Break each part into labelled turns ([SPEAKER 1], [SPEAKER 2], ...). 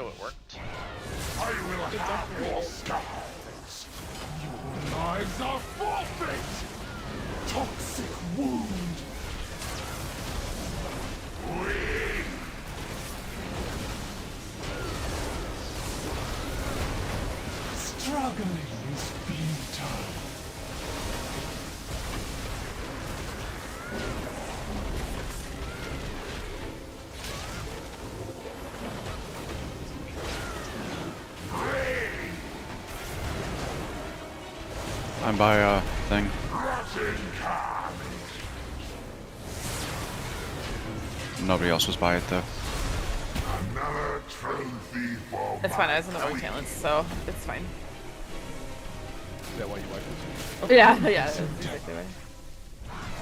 [SPEAKER 1] So it worked.
[SPEAKER 2] I will have your scars. Your lives are forfeit. Toxic wound. Weak. Struggling is futile.
[SPEAKER 3] I'm by a thing. Nobody else was by it though.
[SPEAKER 2] Another trophy for
[SPEAKER 4] It's fine, I was in the wrong talents, so it's fine.
[SPEAKER 5] Is that why you like this?
[SPEAKER 4] Yeah, yeah, that's exactly right.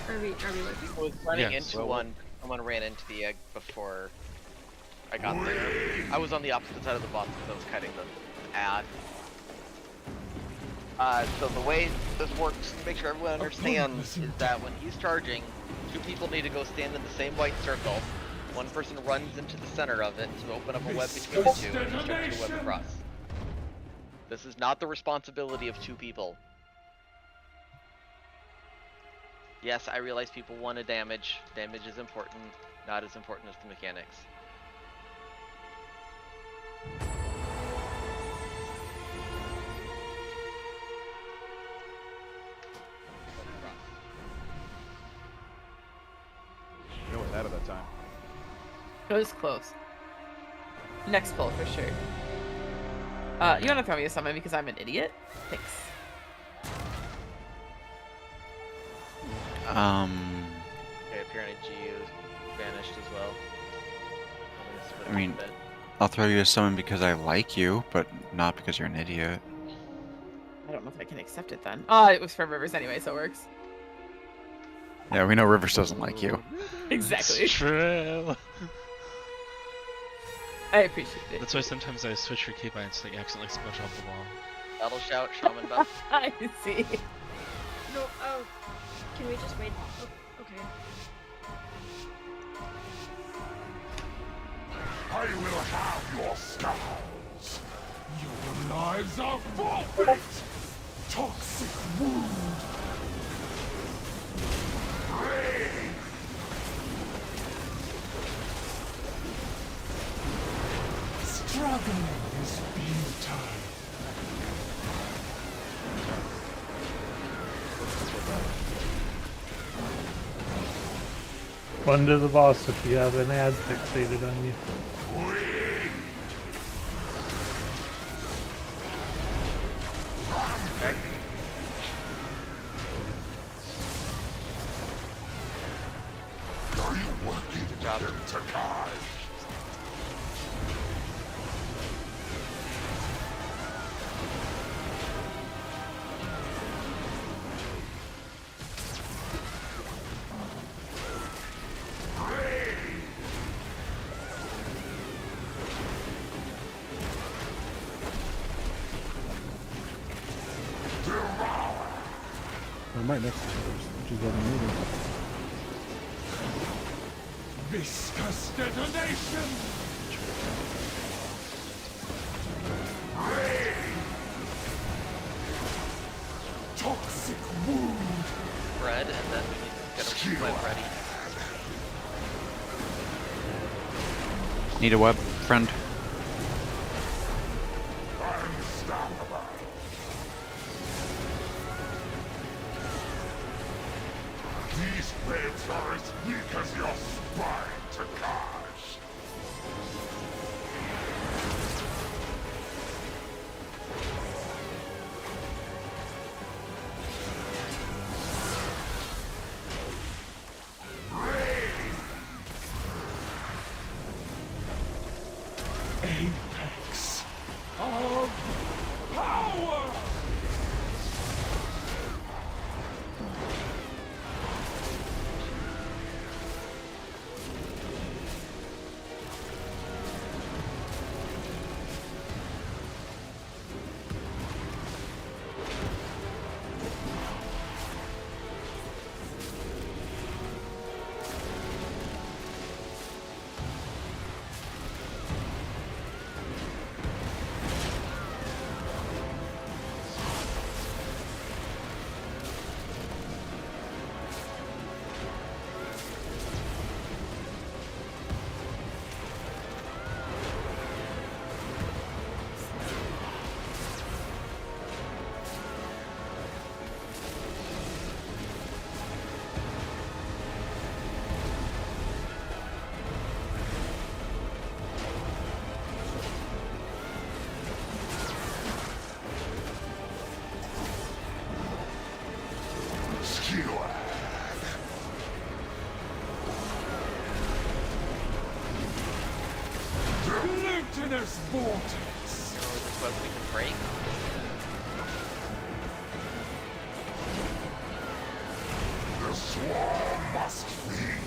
[SPEAKER 6] Are we looking?
[SPEAKER 1] I was running
[SPEAKER 5] Yes.
[SPEAKER 1] into one. Someone ran into the egg before I got there. I was on the opposite side of the boss because I was cutting the ad. So the way this works, to make sure everyone understands, is that when he's charging, 2 people need to go stand in the same white circle. One person runs into the center of it to open up a web between the 2 and stretch the web across. This is not the responsibility of 2 people. Yes, I realize people want to damage. Damage is important, not as important as the mechanics.
[SPEAKER 5] You know what that at that time.
[SPEAKER 4] It was close. Next pull for sure. You wanna throw me a summon because I'm an idiot? Thanks.
[SPEAKER 1] Okay, apparently GU vanished as well.
[SPEAKER 3] I mean, I'll throw you a summon because I like you, but not because you're an idiot.
[SPEAKER 4] I don't know if I can accept it then. Oh, it was for Rivers anyway, so it works.
[SPEAKER 3] Yeah, we know Rivers doesn't like you.
[SPEAKER 4] Exactly.
[SPEAKER 7] It's true.
[SPEAKER 4] I appreciate it.
[SPEAKER 7] That's why sometimes I switch for keybinds so they accidentally smudge off the wall.
[SPEAKER 1] Battle shout, shaman buff.
[SPEAKER 4] I see.
[SPEAKER 6] No, oh. Can we just wait? Oh, okay.
[SPEAKER 2] I will have your scars. Your lives are forfeit. Toxic wound. Rage. Struggling is futile.
[SPEAKER 8] Run to the boss if you have an ad fixated on you.
[SPEAKER 2] Are you working
[SPEAKER 1] Good job.
[SPEAKER 2] to Kai?
[SPEAKER 9] I'm right next to hers, which is what I'm moving.
[SPEAKER 2] Viscous detonation! Toxic wound!
[SPEAKER 1] Bread, and then we need to get a web ready.
[SPEAKER 3] Need a web, friend?
[SPEAKER 2] Unstoppable! These blades are as weak as your spine, Takash! emptiness vortex.
[SPEAKER 1] You know, this web we can break.
[SPEAKER 2] The swarm must feed.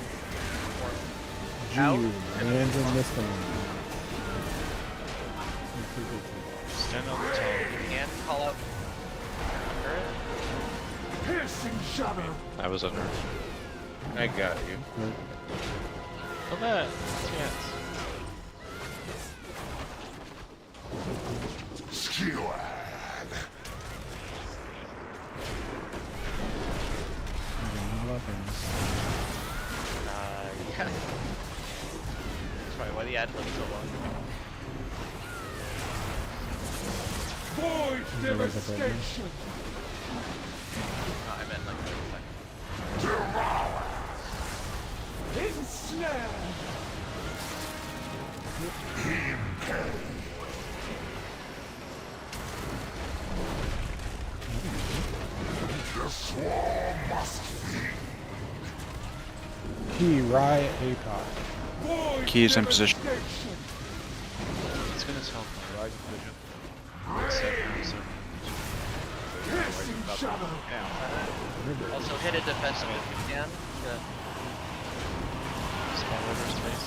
[SPEAKER 1] Out.
[SPEAKER 9] Gee, lands in this thing.
[SPEAKER 7] Stand on the top.
[SPEAKER 1] You can call out under it.
[SPEAKER 2] Piercing shadow.
[SPEAKER 5] I was under. I got you.
[SPEAKER 7] Kill that. Yes.
[SPEAKER 2] Skewered.
[SPEAKER 1] Yeah. That's probably why the ad took so long.
[SPEAKER 2] Void devastation.
[SPEAKER 1] No, I meant like 30 seconds.
[SPEAKER 2] Devour. Ensnared. Impale. The swarm must feed.
[SPEAKER 9] Key, riot, APOC.
[SPEAKER 2] Void
[SPEAKER 3] Keys in position.
[SPEAKER 2] devastation.
[SPEAKER 7] It's gonna help.
[SPEAKER 5] Rise vision.
[SPEAKER 2] Piercing shadow.
[SPEAKER 1] Also hit it defensively if you can. Yeah.
[SPEAKER 7] Small river space.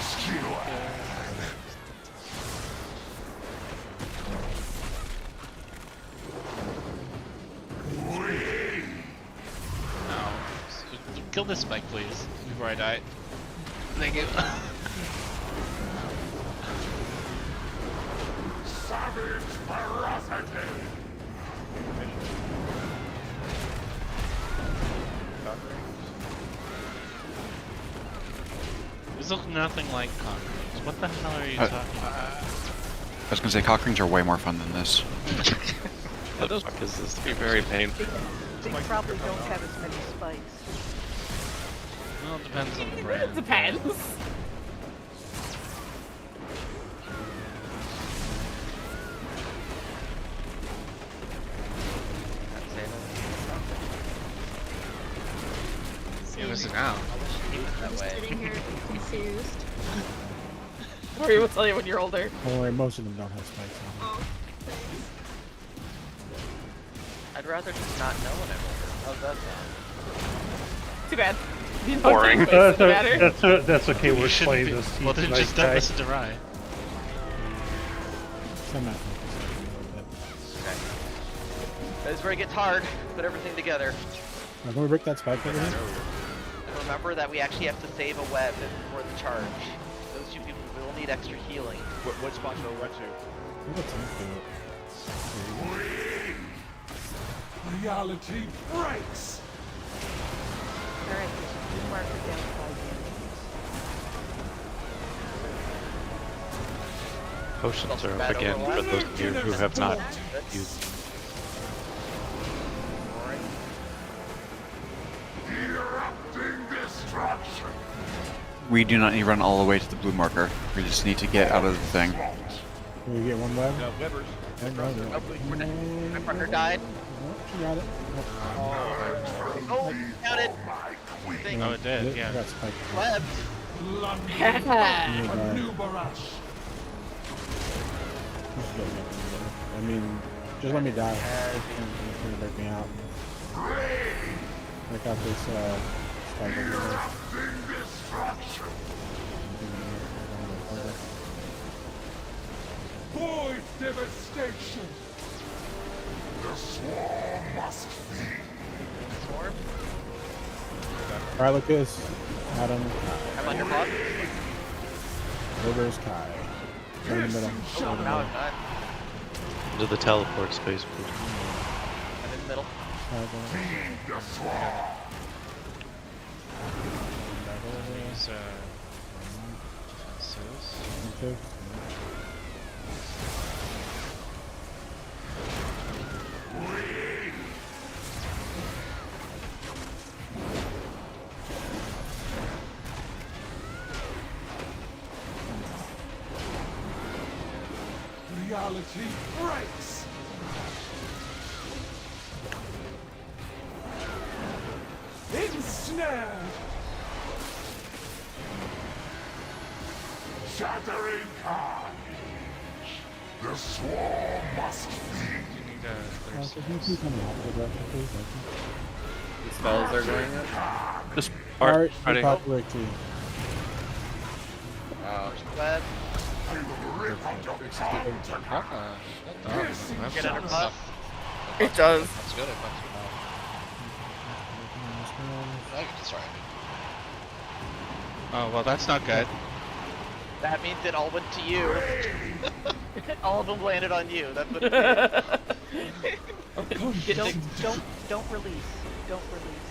[SPEAKER 2] Skewered.
[SPEAKER 7] No. Kill this spike, please, before I die. Thank you.
[SPEAKER 2] Savage ferocity.
[SPEAKER 7] These look nothing like concrete. What the hell are you talking about?
[SPEAKER 3] I was gonna say cock rings are way more fun than this.
[SPEAKER 5] What the fuck is this? Be very painful.
[SPEAKER 10] They probably don't have as many spikes.
[SPEAKER 7] Well, it depends on the brand.
[SPEAKER 4] It depends.
[SPEAKER 7] Give us an out.
[SPEAKER 1] That
[SPEAKER 6] I'm
[SPEAKER 1] way.
[SPEAKER 6] sitting here confused.
[SPEAKER 4] Tori will tell you when you're older.
[SPEAKER 9] Don't worry, most of them don't have spikes on them.
[SPEAKER 6] Oh, thanks.
[SPEAKER 1] I'd rather just not know when I'm older. How's that sound?
[SPEAKER 4] Too bad. You know,
[SPEAKER 5] Boring.
[SPEAKER 4] it doesn't matter.
[SPEAKER 8] That's okay. We're
[SPEAKER 7] You shouldn't
[SPEAKER 8] playing
[SPEAKER 7] be-
[SPEAKER 8] this.
[SPEAKER 7] Well,
[SPEAKER 8] He's a
[SPEAKER 7] then
[SPEAKER 8] nice
[SPEAKER 7] just don't
[SPEAKER 8] guy.
[SPEAKER 7] listen to Rye.
[SPEAKER 1] This is where it gets hard. Put everything together.
[SPEAKER 9] Now, can we break that spike over here?
[SPEAKER 1] And remember that we actually have to save a web before the charge. Those two people will need extra healing.
[SPEAKER 5] What spot should I went to?
[SPEAKER 9] Look at something.
[SPEAKER 2] Reality breaks.
[SPEAKER 10] Alright, there's a blue marker down by the enemies.
[SPEAKER 5] Potions are
[SPEAKER 1] Bad
[SPEAKER 5] up again for
[SPEAKER 1] overlap.
[SPEAKER 5] those of you who have not used.
[SPEAKER 2] Erupting destruction.
[SPEAKER 3] We do not need to run all the way to the blue marker. We just need to get out of the thing.
[SPEAKER 9] Can we get one web?
[SPEAKER 5] Webbers.
[SPEAKER 9] Oh, no, no.
[SPEAKER 1] Oh, my partner died.
[SPEAKER 9] Oh, she got it.
[SPEAKER 1] Oh, got it.
[SPEAKER 7] Oh, it did,
[SPEAKER 9] I
[SPEAKER 7] yeah.
[SPEAKER 9] got spiked.
[SPEAKER 1] Web.
[SPEAKER 9] Yeah.
[SPEAKER 2] A new barrage.
[SPEAKER 9] I mean, just let me die. It's gonna break me out. I got this spike over there.
[SPEAKER 2] Erupting destruction. Void devastation. The swarm must feed.
[SPEAKER 1] Swarm.
[SPEAKER 9] Alright, look at this. Adam,
[SPEAKER 1] I'm under block.
[SPEAKER 9] River's Kai. Right in the middle.
[SPEAKER 1] Oh, now I'm not.
[SPEAKER 5] Into the teleport space, please.
[SPEAKER 1] I'm in the middle.
[SPEAKER 2] Feed the swarm.
[SPEAKER 7] These, defenses.
[SPEAKER 9] Okay.
[SPEAKER 2] Reality breaks. Ensnared. shattering carnage. The swarm must flee.
[SPEAKER 9] So can you please come in the opposite direction, please? Thank you.
[SPEAKER 5] The spells are going up.
[SPEAKER 3] Just
[SPEAKER 9] Art,
[SPEAKER 3] ready.
[SPEAKER 9] popular key.
[SPEAKER 1] Web,
[SPEAKER 2] I will rip out your tongue to cut.
[SPEAKER 1] get under bus.
[SPEAKER 4] It does.
[SPEAKER 7] That's good. Sorry. Oh well, that's not good.
[SPEAKER 1] That means it all went to you. All of them landed on you. That's what it is.
[SPEAKER 10] Don't release. Don't release.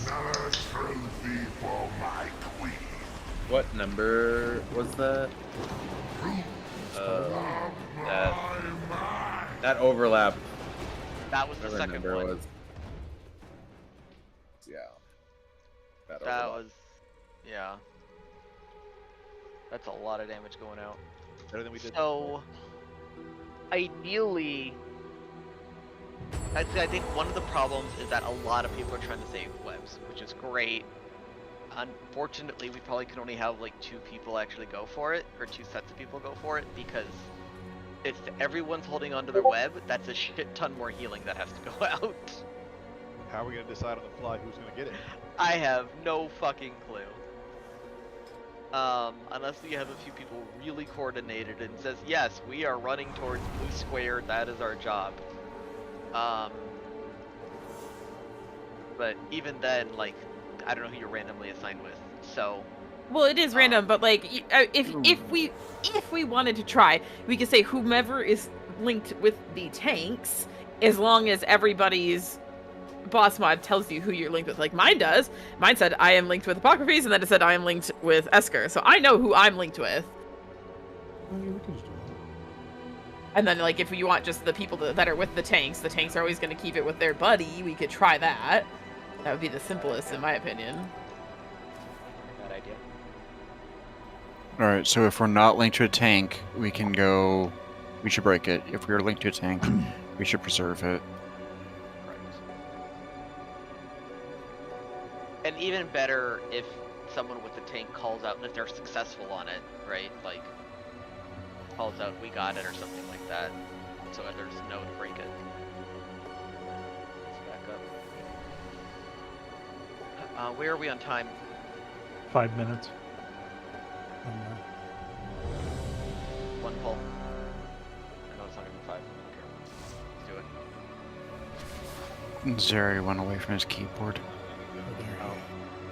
[SPEAKER 2] Another trophy for my queen.
[SPEAKER 5] What number was that? That overlap.
[SPEAKER 1] That was the
[SPEAKER 5] Whatever
[SPEAKER 1] second
[SPEAKER 5] number
[SPEAKER 1] one.
[SPEAKER 5] was. Yeah.
[SPEAKER 1] That
[SPEAKER 5] overlap.
[SPEAKER 1] was, yeah. That's a lot of damage going out.
[SPEAKER 5] Better than we did.
[SPEAKER 1] So, ideally, I think one of the problems is that a lot of people are trying to save webs, which is great. Unfortunately, we probably can only have like 2 people actually go for it, or 2 sets of people go for it, because if everyone's holding onto their web, that's a shit ton more healing that has to go out.
[SPEAKER 5] How are we gonna decide on the fly who's gonna get it?
[SPEAKER 1] I have no fucking clue. Unless you have a few people really coordinated and says, yes, we are running towards blue square, that is our job. But even then, like, I don't know who you're randomly assigned with, so...
[SPEAKER 4] Well, it is random, but like, if we wanted to try, we could say whomever is linked with the tanks, as long as everybody's boss mod tells you who you're linked with. Like mine does. Mine said I am linked with Apocryphes, and then it said I am linked with Esker, so I know who I'm linked with.
[SPEAKER 9] Oh, yeah, we can just do that.
[SPEAKER 4] And then, like, if you want just the people that are with the tanks are always going to keep it with their buddy. We could try that. That would be the simplest, in my opinion.
[SPEAKER 1] Bad idea.
[SPEAKER 3] Alright, so if we're not linked to a tank, we can go... We should break it. If we're linked to a tank, we should preserve it.
[SPEAKER 1] And even better if someone with the tank calls out, and if they're successful on it, right? Like, calls out, we got it, or something like that. So others know to break it. Let's back up. Where are we on time?
[SPEAKER 8] 5 minutes.
[SPEAKER 1] One pull. I know it's not gonna be 5. Okay. Let's do it.
[SPEAKER 3] Zeri went away from his keyboard.
[SPEAKER 1] Oh,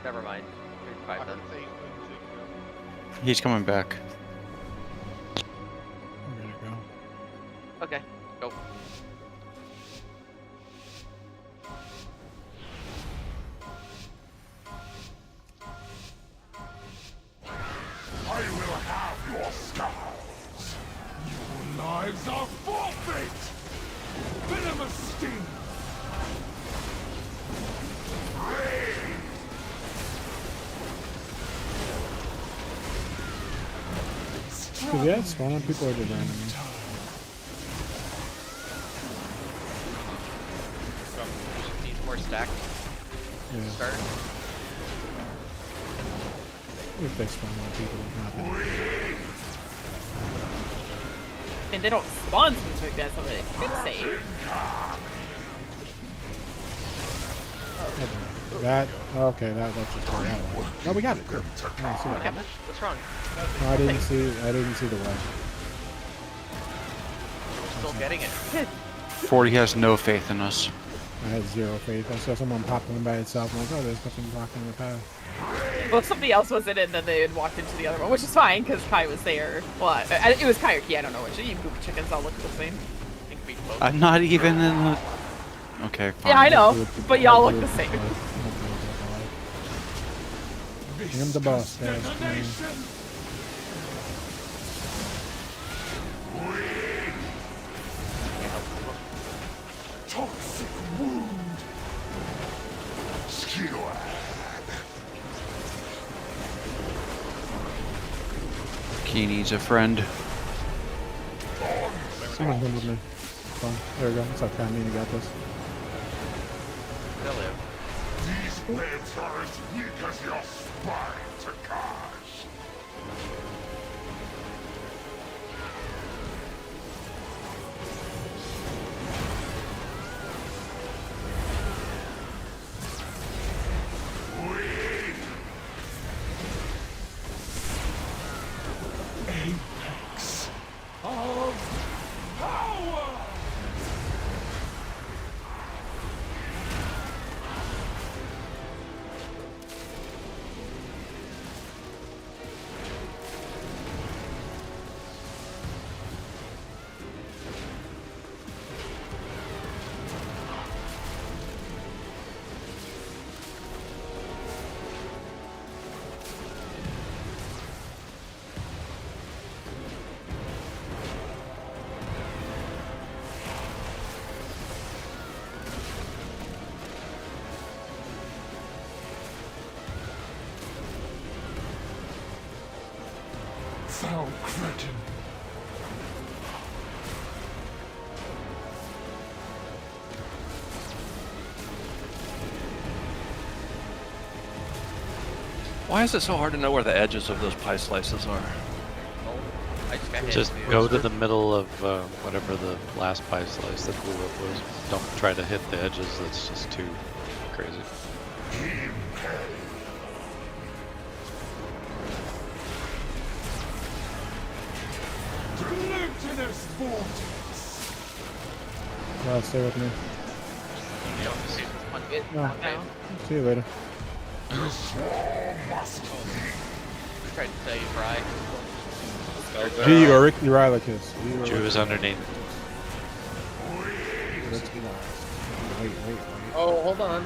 [SPEAKER 1] never mind. 5 then.
[SPEAKER 3] He's coming back.
[SPEAKER 9] I'm ready to go.
[SPEAKER 1] Okay, go.
[SPEAKER 2] I will have your scars. Your lives are forfeit. Venomous sting. Rain.
[SPEAKER 9] Cause yeah, it's spawn on people are just randomly.
[SPEAKER 1] Needs more stack.
[SPEAKER 9] Yeah.
[SPEAKER 1] Start.
[SPEAKER 9] If they spawn on people, it's not bad.
[SPEAKER 4] And they don't spawn specific deaths, so they could save.
[SPEAKER 9] That okay, that's just going out. No, we got it. Good. I didn't see
[SPEAKER 1] What
[SPEAKER 9] that.
[SPEAKER 1] happened? What's wrong?
[SPEAKER 9] No, I didn't see the web.
[SPEAKER 1] We're still getting it.
[SPEAKER 3] 40 has no faith in us.
[SPEAKER 9] I had 0 faith. I saw someone pop one by itself. I'm like, oh, there's nothing blocking the path.
[SPEAKER 4] Well, somebody else was in it, and then they had walked into the other one, which is fine, because Kai was there. Well, it was Kai or Key, I don't know which. You poop chickens all look the same.
[SPEAKER 1] I think we both.
[SPEAKER 3] I'm not even in the... Okay, fine.
[SPEAKER 4] Yeah, I know, but y'all look the same.
[SPEAKER 9] I'm the boss, guys.
[SPEAKER 2] Toxic wound. Skewer.
[SPEAKER 3] Key needs a friend.
[SPEAKER 9] Someone come with me. Fine. There we go. What's up, Cammy? You got this.
[SPEAKER 1] They'll live.
[SPEAKER 2] These webs are as weak as your spine, Takash. Thou cretin.
[SPEAKER 5] Why is it so hard to know where the edges of those pie slices are?
[SPEAKER 1] I just got hit.
[SPEAKER 11] Just go to the middle of whatever the last pie slice that blew up was. Don't try to hit the edges, that's just too crazy.
[SPEAKER 2] Glutinous vortex.
[SPEAKER 9] Well, stay with me.
[SPEAKER 1] You don't see one bit.
[SPEAKER 9] No.
[SPEAKER 1] Okay.
[SPEAKER 9] See you later.
[SPEAKER 2] The swarm must
[SPEAKER 1] Tried to tell you, Fry.
[SPEAKER 9] G or Rick Eurylicus.
[SPEAKER 11] Drew is underneath.
[SPEAKER 9] Wait.
[SPEAKER 5] Oh, hold on.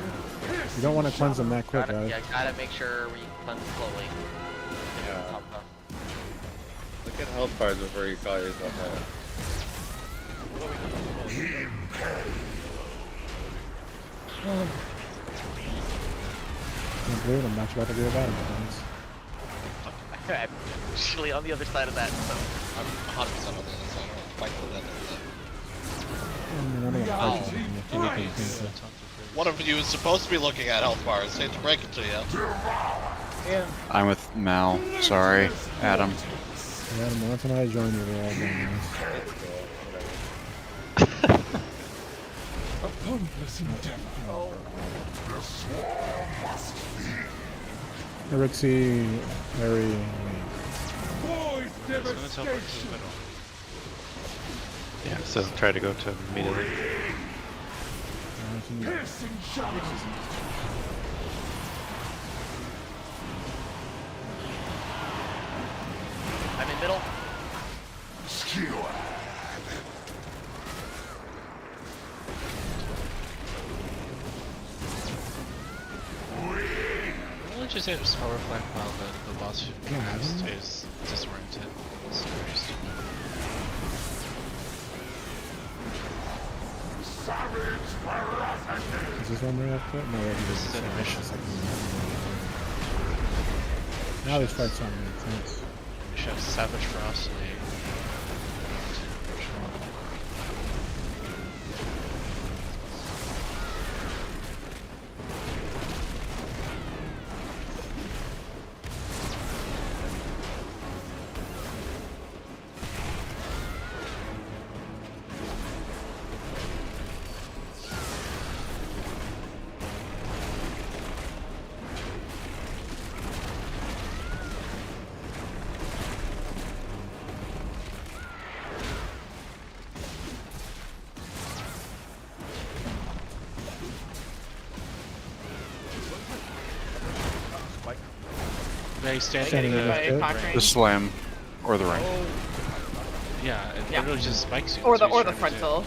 [SPEAKER 9] You don't want to cleanse them that quick,
[SPEAKER 1] Gotta,
[SPEAKER 9] guys.
[SPEAKER 1] yeah, gotta make sure we cleanse slowly.
[SPEAKER 5] Yeah. Look at health bars before you call yourself out.
[SPEAKER 9] Can't believe I'm not about to do a battle, friends.
[SPEAKER 1] I'm actually on the other side of that, so.
[SPEAKER 5] I'm 100% on the other side. I'm fighting with that. One of you is supposed to be looking at health bars. I hate to break it to you.
[SPEAKER 3] I'm with Mal. Sorry, Adam.
[SPEAKER 9] Yeah, Adam, once I join you, they're all going
[SPEAKER 2] Pointless endeavor. The swarm must be.
[SPEAKER 9] Rixie, Harry,
[SPEAKER 2] Void devastation.
[SPEAKER 11] Yeah, so try to go to immediately.
[SPEAKER 2] Piercing shadow.
[SPEAKER 1] I'm in middle.
[SPEAKER 2] Skewer.
[SPEAKER 7] We'll just hit power flank while the boss stays disoriented.
[SPEAKER 2] Savage ferocity.
[SPEAKER 9] Is this one right after? No,
[SPEAKER 7] This is intermission.
[SPEAKER 9] Now these fights don't make sense.
[SPEAKER 7] We should have Savage Ferocity. They stand in
[SPEAKER 3] The slam or the ring.
[SPEAKER 7] yeah, it
[SPEAKER 4] Yeah.
[SPEAKER 7] literally just spikes you.
[SPEAKER 4] Or
[SPEAKER 7] That's
[SPEAKER 4] the
[SPEAKER 7] what he's trying to do.
[SPEAKER 4] frontal.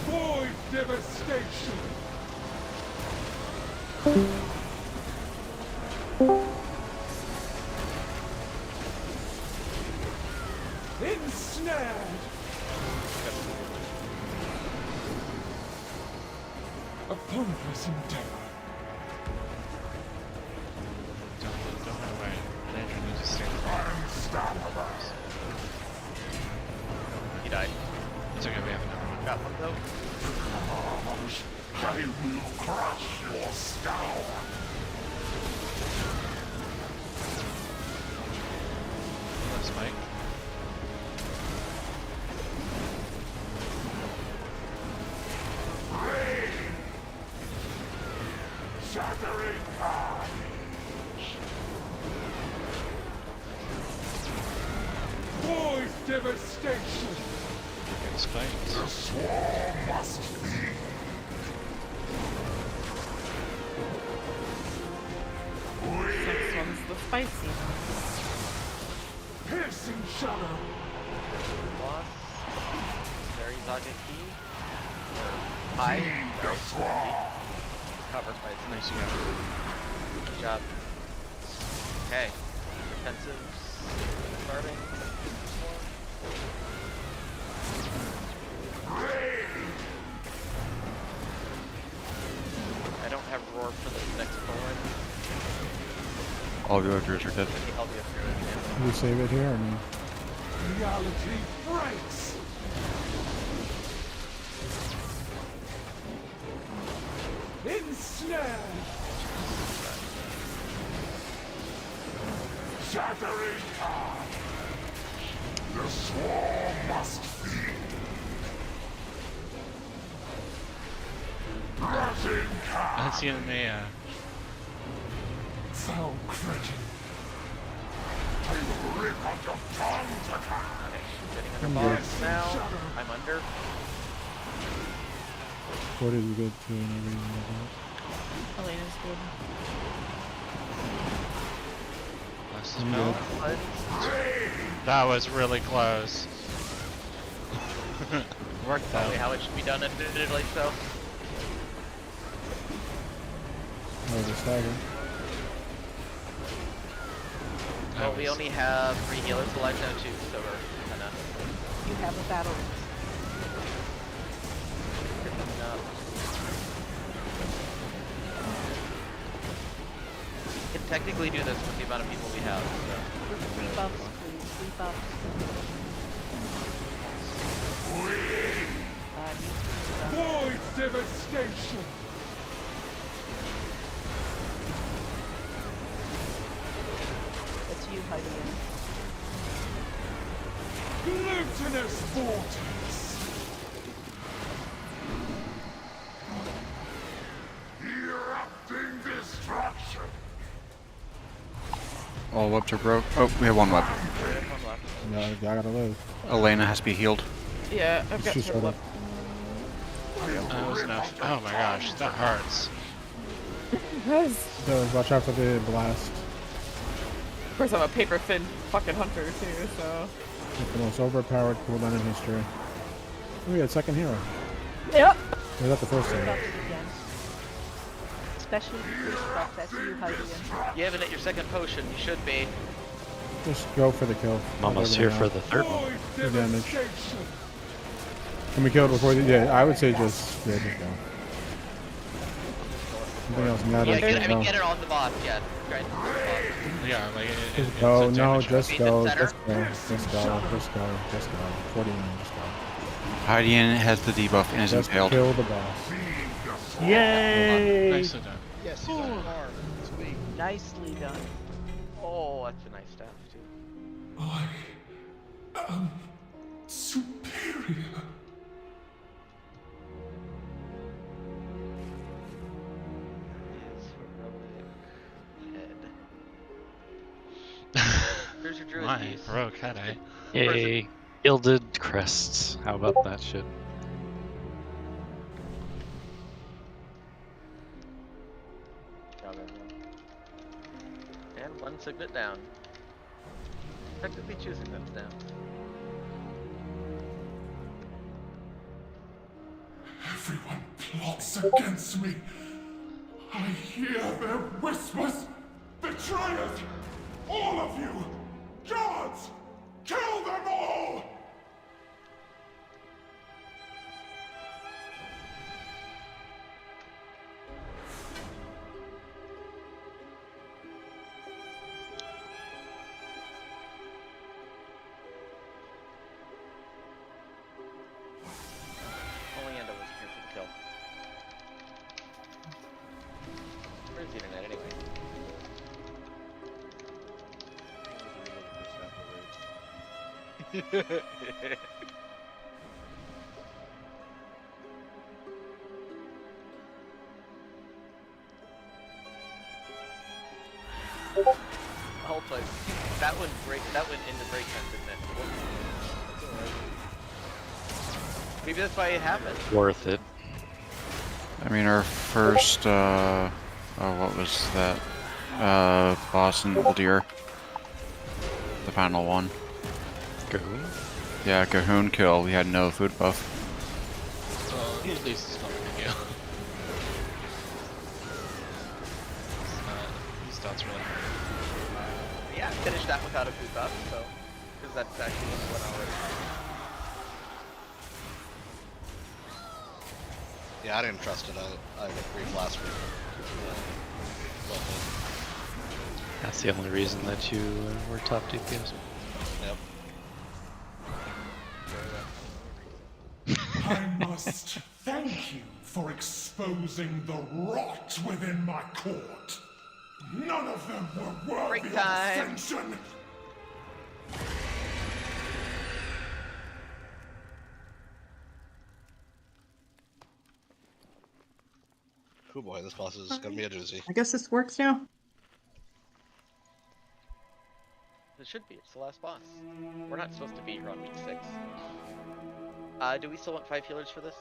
[SPEAKER 2] Void devastation. Ensnared. A pointless endeavor.
[SPEAKER 7] Don't run away. Andrew needs to stand there.
[SPEAKER 2] Unstoppable.
[SPEAKER 1] He died.
[SPEAKER 7] It's okay, we have another one.
[SPEAKER 1] Got one though.
[SPEAKER 2] I will crush your skull.
[SPEAKER 7] Spike.
[SPEAKER 2] Shattering carnage. Void devastation.
[SPEAKER 7] Get spiked.
[SPEAKER 2] The swarm must be.
[SPEAKER 4] Next one's the spicy one.
[SPEAKER 2] Piercing shadow.
[SPEAKER 1] Boss. Very Zagaki. Or high.
[SPEAKER 2] The swarm.
[SPEAKER 1] Covered by
[SPEAKER 7] Nice, you got it.
[SPEAKER 1] job. Okay. Defensive starting. I don't have roar for this next forward.
[SPEAKER 3] All of your druids are dead.
[SPEAKER 1] I'll be a druid, yeah.
[SPEAKER 9] Do we save it here or no?
[SPEAKER 2] Reality breaks. Ensnared. Shattering time. The swarm must feed. Rushing
[SPEAKER 7] I
[SPEAKER 2] car.
[SPEAKER 7] don't see any,
[SPEAKER 2] Foul creature. I will rip out your tongues at her.
[SPEAKER 1] Getting under boss now. I'm under.
[SPEAKER 9] What is good too and everything like that.
[SPEAKER 4] Elena's good.
[SPEAKER 7] last
[SPEAKER 9] I'm
[SPEAKER 7] spell.
[SPEAKER 9] good.
[SPEAKER 7] That was really close. Worked
[SPEAKER 1] Probably
[SPEAKER 7] out.
[SPEAKER 1] how it should be done individually, so.
[SPEAKER 9] That was a stagger.
[SPEAKER 1] Well, we only have 3 healers alive now too, so we're kinda
[SPEAKER 10] You have a battle.
[SPEAKER 1] picking up. We can technically do this with the amount of people we have, so.
[SPEAKER 10] Three buffs, please. 3 buffs.
[SPEAKER 2] Void devastation.
[SPEAKER 10] It's you, Hydian.
[SPEAKER 2] Glutinous vortex. Erupting destruction.
[SPEAKER 3] All webs are broke. Oh, we have one web.
[SPEAKER 9] No, I gotta live.
[SPEAKER 3] Elena has to be healed.
[SPEAKER 4] Yeah, I've got
[SPEAKER 9] She's
[SPEAKER 4] 2
[SPEAKER 9] shut
[SPEAKER 4] left.
[SPEAKER 7] That was enough. Oh my gosh, that hurts.
[SPEAKER 9] So watch out for the blast.
[SPEAKER 4] Of course, I'm a paper thin fucking hunter too, so.
[SPEAKER 9] It's the most overpowered cooldown in history. Oh, we got second hero.
[SPEAKER 4] Yep.
[SPEAKER 9] Or is that the first
[SPEAKER 10] Three
[SPEAKER 9] hero?
[SPEAKER 10] buffs again. Especially first buff. That's you, Hydian.
[SPEAKER 1] You haven't hit your second potion, you should be.
[SPEAKER 9] Just go for the kill.
[SPEAKER 11] I'm almost here for the third one.
[SPEAKER 2] Void
[SPEAKER 9] Good damage.
[SPEAKER 2] devastation.
[SPEAKER 9] Can we kill it before the... Yeah, I would say just... Yeah, just go. Something else matters.
[SPEAKER 1] Yeah,
[SPEAKER 9] No.
[SPEAKER 1] get it on the boss, yeah. Try and
[SPEAKER 7] Yeah, like
[SPEAKER 9] Just go,
[SPEAKER 7] it's a
[SPEAKER 9] no,
[SPEAKER 7] damage
[SPEAKER 9] just
[SPEAKER 1] Be
[SPEAKER 9] go,
[SPEAKER 1] the center.
[SPEAKER 9] just go, just go, just go, just go. 49, just go.
[SPEAKER 3] Hydian has the debuff and is
[SPEAKER 9] Just
[SPEAKER 3] impaled.
[SPEAKER 9] kill the boss.
[SPEAKER 8] Yay!
[SPEAKER 7] Nicely done.
[SPEAKER 5] Yes, he's on an arm. Sweet.
[SPEAKER 10] Nicely done.
[SPEAKER 1] Oh, that's a nice staff too.
[SPEAKER 2] I am superior.
[SPEAKER 1] His heroic head. Here's your druid
[SPEAKER 7] My
[SPEAKER 1] piece.
[SPEAKER 7] heroic head, eh?
[SPEAKER 11] Yay. Gilded crests. How about that shit?
[SPEAKER 1] Job, everyone. And 1 signet down. Technically 2 signets down.
[SPEAKER 2] Everyone plots against me. I hear their whispers. Betrayers! All of you! Guards! Kill them all!
[SPEAKER 1] Only Endo was here for the kill. Where's the internet anyway? Hold place. That went into break time, didn't it? Maybe that's why it happened.
[SPEAKER 11] Worth it.
[SPEAKER 3] I mean, our first, oh, what was that? Boss in Uldir. The final one.
[SPEAKER 11] Cahoon?
[SPEAKER 3] Yeah, Cahoon kill. We had no food buff.
[SPEAKER 7] At least it's not a big deal. He's stats really.
[SPEAKER 1] Yeah, I finished that without a boot up, so because that's actually one already.
[SPEAKER 5] Yeah, I didn't trust it. I grief last week.
[SPEAKER 11] That's the only reason that you were top DPS.
[SPEAKER 5] Yep.
[SPEAKER 2] I must thank you for exposing the rot within my court. None of them were worthy
[SPEAKER 1] Break
[SPEAKER 2] of
[SPEAKER 1] time.
[SPEAKER 2] ascension.
[SPEAKER 5] Oh boy, this boss is gonna be a doozy.
[SPEAKER 12] I guess this works now.
[SPEAKER 1] It should be. It's the last boss. We're not supposed to be here on week 6. Do we still want 5 healers for this?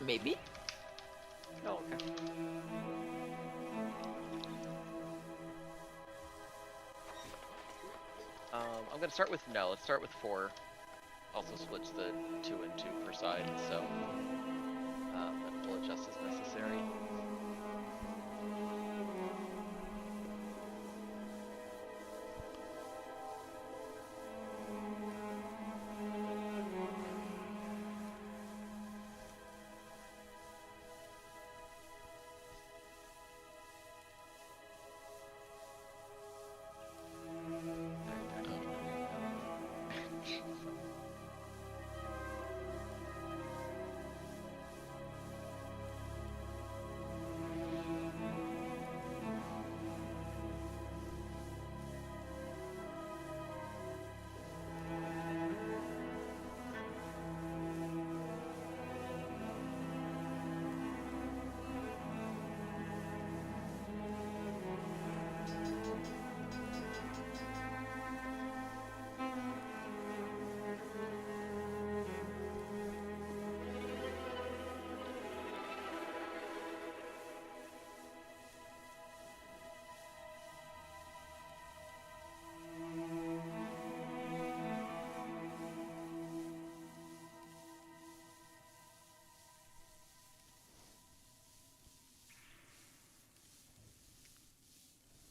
[SPEAKER 4] Maybe?
[SPEAKER 1] Oh, okay. I'm gonna start with no. Let's start with 4. Also splits the 2 and 2 per side, so and we'll adjust as necessary.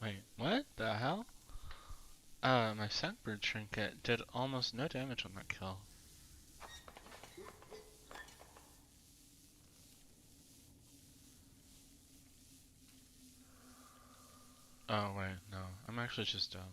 [SPEAKER 7] Wait, what the hell? My Sackbird Trinket did almost no damage on that kill. Oh wait, no. I'm actually just dumb.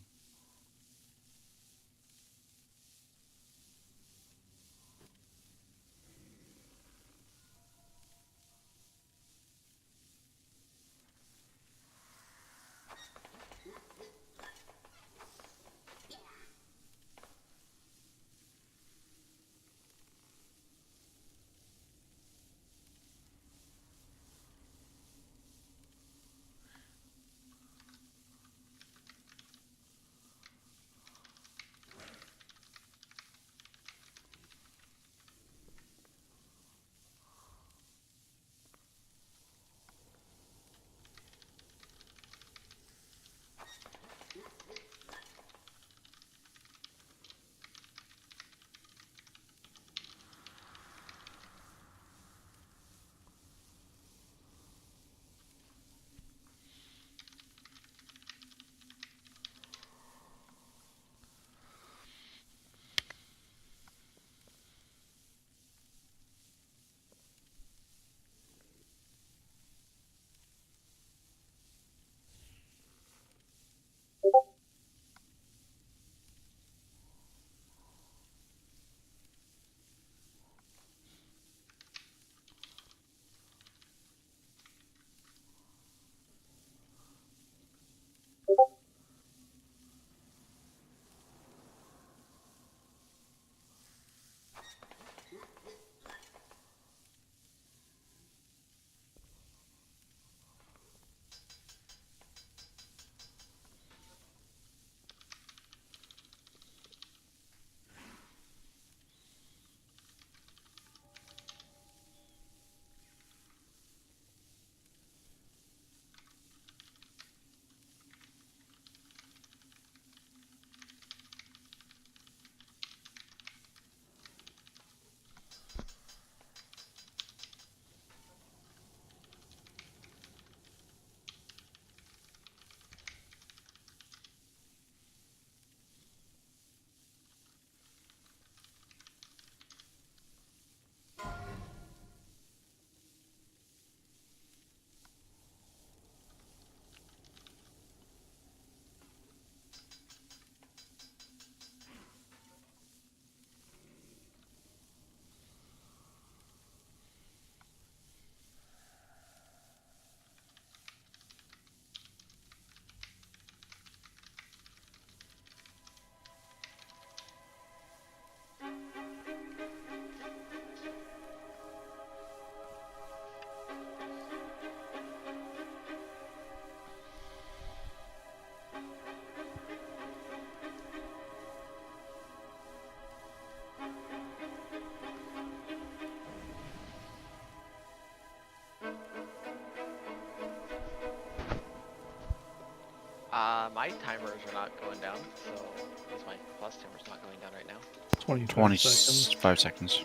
[SPEAKER 1] My timers are not going down, so at least my plus timer's not going down right now.
[SPEAKER 8] 25 seconds.
[SPEAKER 3] 25 seconds.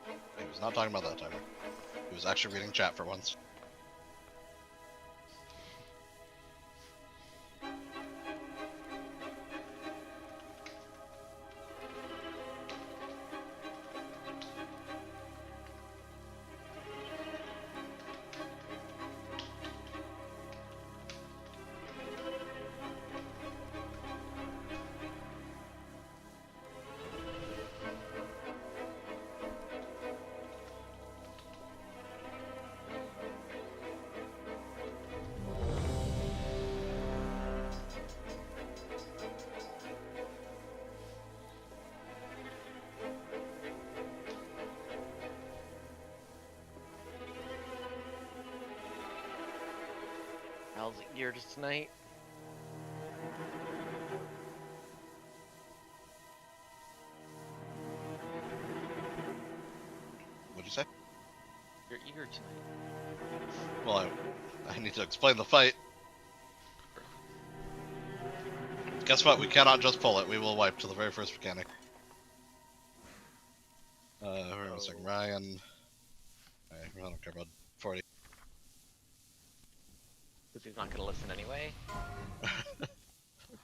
[SPEAKER 5] He was not talking about that timer. He was actually reading chat for once.
[SPEAKER 1] How's it geared tonight?
[SPEAKER 5] What'd you say?
[SPEAKER 1] You're eager tonight.
[SPEAKER 5] Well, I need to explain the fight. Guess what? We cannot just pull it. We will wipe to the very first mechanic. Hold on a second. Ryan. I don't care about 40.
[SPEAKER 1] Because he's not going to listen anyway.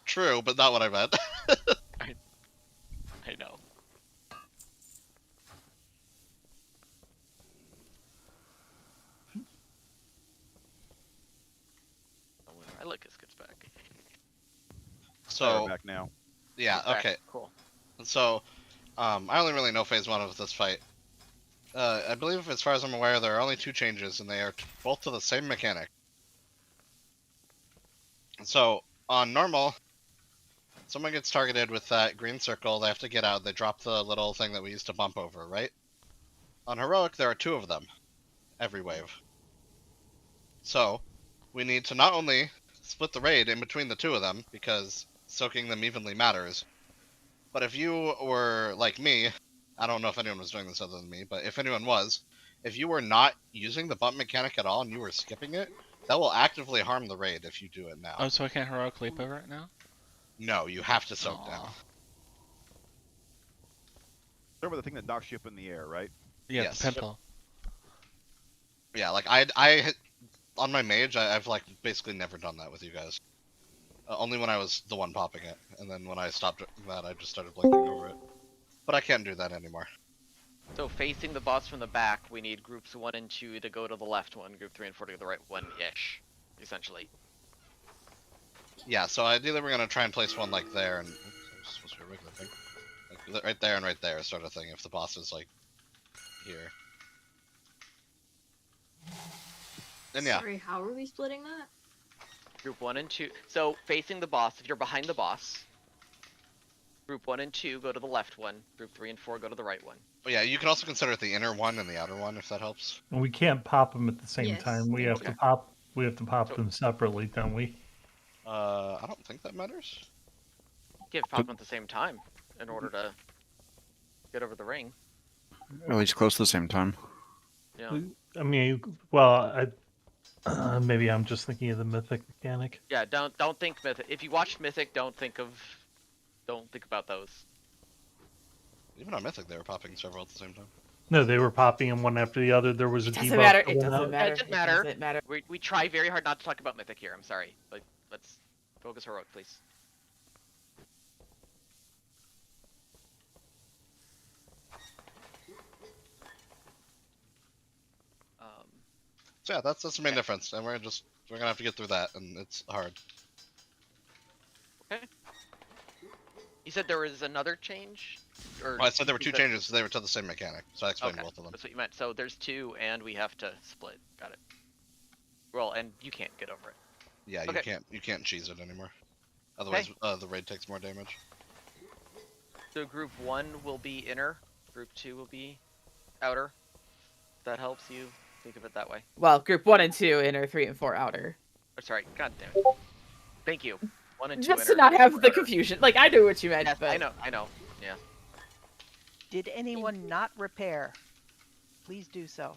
[SPEAKER 5] True, but not what I meant.
[SPEAKER 1] I know. I like his gets back.
[SPEAKER 5] So,
[SPEAKER 12] we're back now.
[SPEAKER 5] Yeah, okay.
[SPEAKER 1] Cool.
[SPEAKER 5] So, I only really know phase 1 of this fight. I believe, as far as I'm aware, there are only 2 changes, and they are both to the same mechanic. So, on normal, someone gets targeted with that green circle, they have to get out, they drop the little thing that we used to bump over, right? On heroic, there are 2 of them, every wave. So, we need to not only split the raid in between the 2 of them, because soaking them evenly matters, but if you were like me, I don't know if anyone was doing this other than me, but if anyone was, if you were not using the bump mechanic at all and you were skipping it, that will actively harm the raid if you do it now.
[SPEAKER 7] Oh, so I can't heroic leap over it now?
[SPEAKER 5] No, you have to soak down.
[SPEAKER 12] Remember the thing that knocks you up in the air, right?
[SPEAKER 7] Yeah,
[SPEAKER 5] Yes.
[SPEAKER 7] the pintle.
[SPEAKER 5] Yeah, like I on my mage, I've like basically never done that with you guys. Only when I was the one popping it, and then when I stopped that, I just started blinking over it. But I can't do that anymore.
[SPEAKER 1] So facing the boss from the back, we need groups 1 and 2 to go to the left one, group 3 and 4 to go to the right one-ish, essentially.
[SPEAKER 5] Yeah, so ideally we're gonna try and place one like there, and oops, that was supposed to be a regular thing. Like, right there and right there, sort of thing. If the boss is like here. And yeah.
[SPEAKER 6] Sorry, how are we splitting that?
[SPEAKER 1] Group 1 and 2. So facing the boss, if you're behind the boss, group 1 and 2 go to the left one. Group 3 and 4 go to the right one.
[SPEAKER 5] But yeah, you can also consider it the inner one and the outer one, if that helps.
[SPEAKER 8] And we can't pop them at the same
[SPEAKER 6] Yes.
[SPEAKER 8] time. We have to pop. We have to pop them separately, don't we?
[SPEAKER 5] I don't think that matters.
[SPEAKER 1] You can't pop them at the same time in order to get over the ring.
[SPEAKER 3] At least close to the same time.
[SPEAKER 1] Yeah.
[SPEAKER 8] I mean, well, maybe I'm just thinking of the mythic mechanic.
[SPEAKER 1] Yeah. Don't think mythic. If you watched Mythic, don't think about those.
[SPEAKER 5] Even on Mythic, they were popping several at the same time.
[SPEAKER 8] No, they were popping them one after the other. There was a
[SPEAKER 4] It doesn't
[SPEAKER 8] debuff
[SPEAKER 4] matter. It
[SPEAKER 8] going
[SPEAKER 4] doesn't
[SPEAKER 8] out.
[SPEAKER 4] matter.
[SPEAKER 1] It doesn't matter.
[SPEAKER 4] It doesn't matter.
[SPEAKER 1] We try very hard not to talk about Mythic here. I'm sorry. Like, let's focus heroic, please.
[SPEAKER 5] So yeah, that's the main difference, and we're gonna have to get through that, and it's hard.
[SPEAKER 1] Okay. You said there was another change? Or
[SPEAKER 5] Well, I said there were
[SPEAKER 1] you
[SPEAKER 5] 2 changes, they were to the same mechanic, so I explained
[SPEAKER 1] Okay,
[SPEAKER 5] both of them.
[SPEAKER 1] that's what you meant. So there's 2, and we have to split. Got it. Well, and you can't get over it.
[SPEAKER 5] Yeah,
[SPEAKER 1] Okay.
[SPEAKER 5] you can't cheese it anymore. Otherwise, the raid takes more damage.
[SPEAKER 1] So group 1 will be inner, group 2 will be outer. That helps you think of it that way.
[SPEAKER 4] Well, group 1 and 2 inner, 3 and 4 outer.
[SPEAKER 1] Oh, sorry, god damn it. Thank you. 1 and 2
[SPEAKER 4] Just
[SPEAKER 1] inner,
[SPEAKER 4] to not
[SPEAKER 1] 3 and
[SPEAKER 4] have
[SPEAKER 1] 4
[SPEAKER 4] the
[SPEAKER 1] outer.
[SPEAKER 4] confusion. Like, I knew what you meant,
[SPEAKER 1] Yes,
[SPEAKER 4] but...
[SPEAKER 1] I know. Yeah.
[SPEAKER 10] Did anyone not repair? Please do so.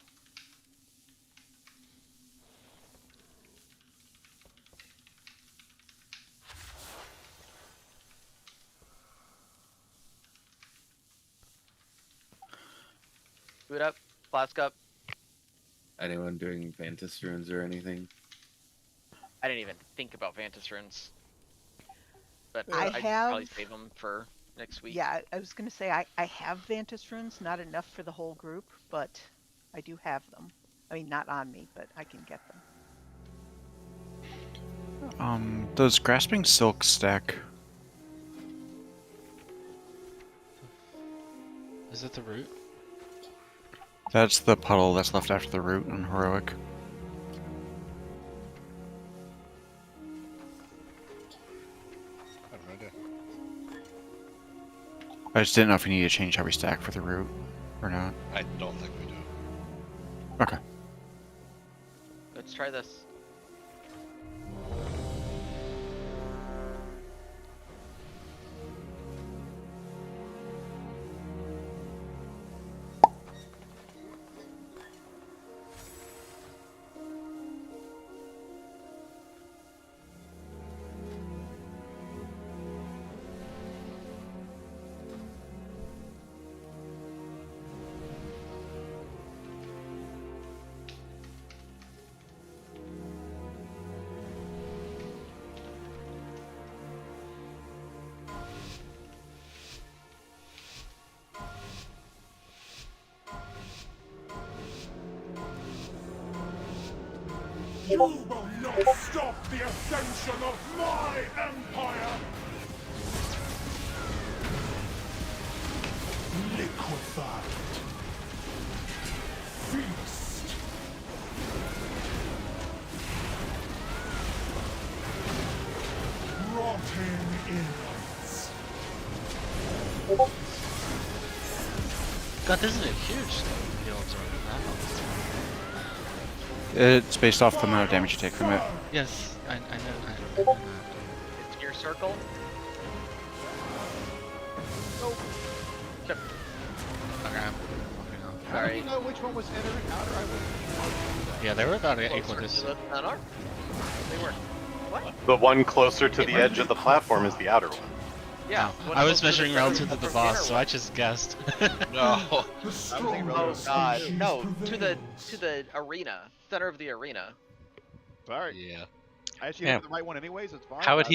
[SPEAKER 1] Boot up. Flask up.
[SPEAKER 13] Anyone doing Vantis runes or anything?
[SPEAKER 1] I didn't even think about Vantis runes. But
[SPEAKER 10] I
[SPEAKER 1] I'd
[SPEAKER 10] have-
[SPEAKER 1] probably save them for next week.
[SPEAKER 10] Yeah, I was gonna say I have Vantis runes, not enough for the whole group, but I do have them. I mean, not on me, but I can get them.
[SPEAKER 3] Does Grasping Silk stack?
[SPEAKER 7] Is it the root?
[SPEAKER 3] That's the puddle that's left after the root in Heroic.
[SPEAKER 5] I have no idea.
[SPEAKER 3] I just didn't know if we need to change how we stack for the root or not.
[SPEAKER 5] I don't think we do.
[SPEAKER 3] Okay.
[SPEAKER 1] Let's try this.
[SPEAKER 2] You will not stop the ascension of my empire! Liquefied. Feast. Rotting innards.
[SPEAKER 7] God, this is a huge healing zone.
[SPEAKER 3] It's based off the amount of damage you take from it.
[SPEAKER 7] Yes, I know that.
[SPEAKER 1] It's your circle.
[SPEAKER 7] Okay, I'm walking off.
[SPEAKER 12] How do
[SPEAKER 1] Sorry.
[SPEAKER 12] you know which one was inner and outer? I wouldn't.
[SPEAKER 7] Yeah, they were about equal
[SPEAKER 1] Closer to
[SPEAKER 7] distance.
[SPEAKER 1] the center. They were. What?
[SPEAKER 14] The one closer to the edge of the platform is the outer one.
[SPEAKER 1] Yeah. one
[SPEAKER 7] I was
[SPEAKER 1] closer to
[SPEAKER 7] measuring
[SPEAKER 1] the
[SPEAKER 7] relative to
[SPEAKER 1] center,
[SPEAKER 7] the
[SPEAKER 1] one
[SPEAKER 7] boss,
[SPEAKER 1] from
[SPEAKER 7] so
[SPEAKER 1] the
[SPEAKER 7] I
[SPEAKER 1] inner
[SPEAKER 7] just guessed.
[SPEAKER 5] No.
[SPEAKER 2] The
[SPEAKER 1] Oh
[SPEAKER 2] stronger
[SPEAKER 1] god,
[SPEAKER 2] species
[SPEAKER 1] no, to
[SPEAKER 2] prevails.
[SPEAKER 1] the arena, center of the arena.
[SPEAKER 12] Sorry.
[SPEAKER 5] Yeah.
[SPEAKER 12] I actually
[SPEAKER 11] Yeah.
[SPEAKER 12] have the right one anyways. It's fine.
[SPEAKER 11] How would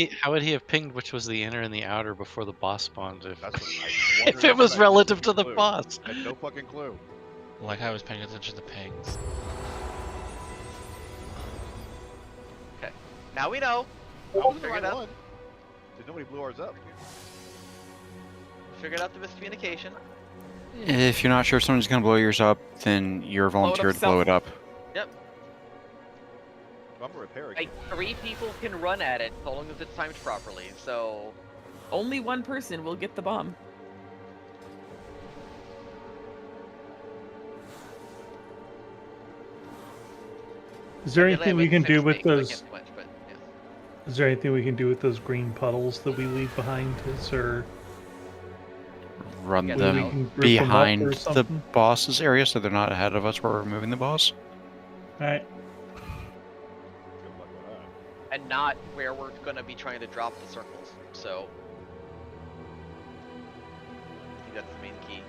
[SPEAKER 11] he have pinged which was the inner and the outer before the boss spawned if,
[SPEAKER 12] That's what
[SPEAKER 11] if it was relative to the
[SPEAKER 12] clue.
[SPEAKER 11] boss?
[SPEAKER 12] I had no fucking clue.
[SPEAKER 7] Like I was paying attention to pings.
[SPEAKER 1] Okay. Now we know.
[SPEAKER 12] I was the
[SPEAKER 1] Figured
[SPEAKER 12] right
[SPEAKER 1] out.
[SPEAKER 12] one. Just nobody blew ours up.
[SPEAKER 1] Figured out the miscommunication.
[SPEAKER 3] If you're not sure if someone's gonna blow yours up, then you're volunteered to blow it up.
[SPEAKER 1] Yep.
[SPEAKER 12] I'm a repair
[SPEAKER 1] Like 3 people can run at it, so long as it's timed properly. So
[SPEAKER 4] Only one person will get the bomb.
[SPEAKER 8] Is there
[SPEAKER 1] they
[SPEAKER 8] anything
[SPEAKER 1] have
[SPEAKER 8] we can
[SPEAKER 1] 6
[SPEAKER 8] do with
[SPEAKER 1] things, so I
[SPEAKER 8] those?
[SPEAKER 1] can't do much, but, yeah.
[SPEAKER 8] Is there anything we can do with those green puddles that we leave behind us, or
[SPEAKER 3] Run
[SPEAKER 1] Yeah,
[SPEAKER 3] them
[SPEAKER 8] we can group them up
[SPEAKER 3] behind
[SPEAKER 8] or
[SPEAKER 3] the
[SPEAKER 8] something?
[SPEAKER 3] boss's area so they're not ahead of us where we're moving the boss.
[SPEAKER 8] All right.
[SPEAKER 1] And not where we're gonna be trying to drop the circles. So I think that's the main key.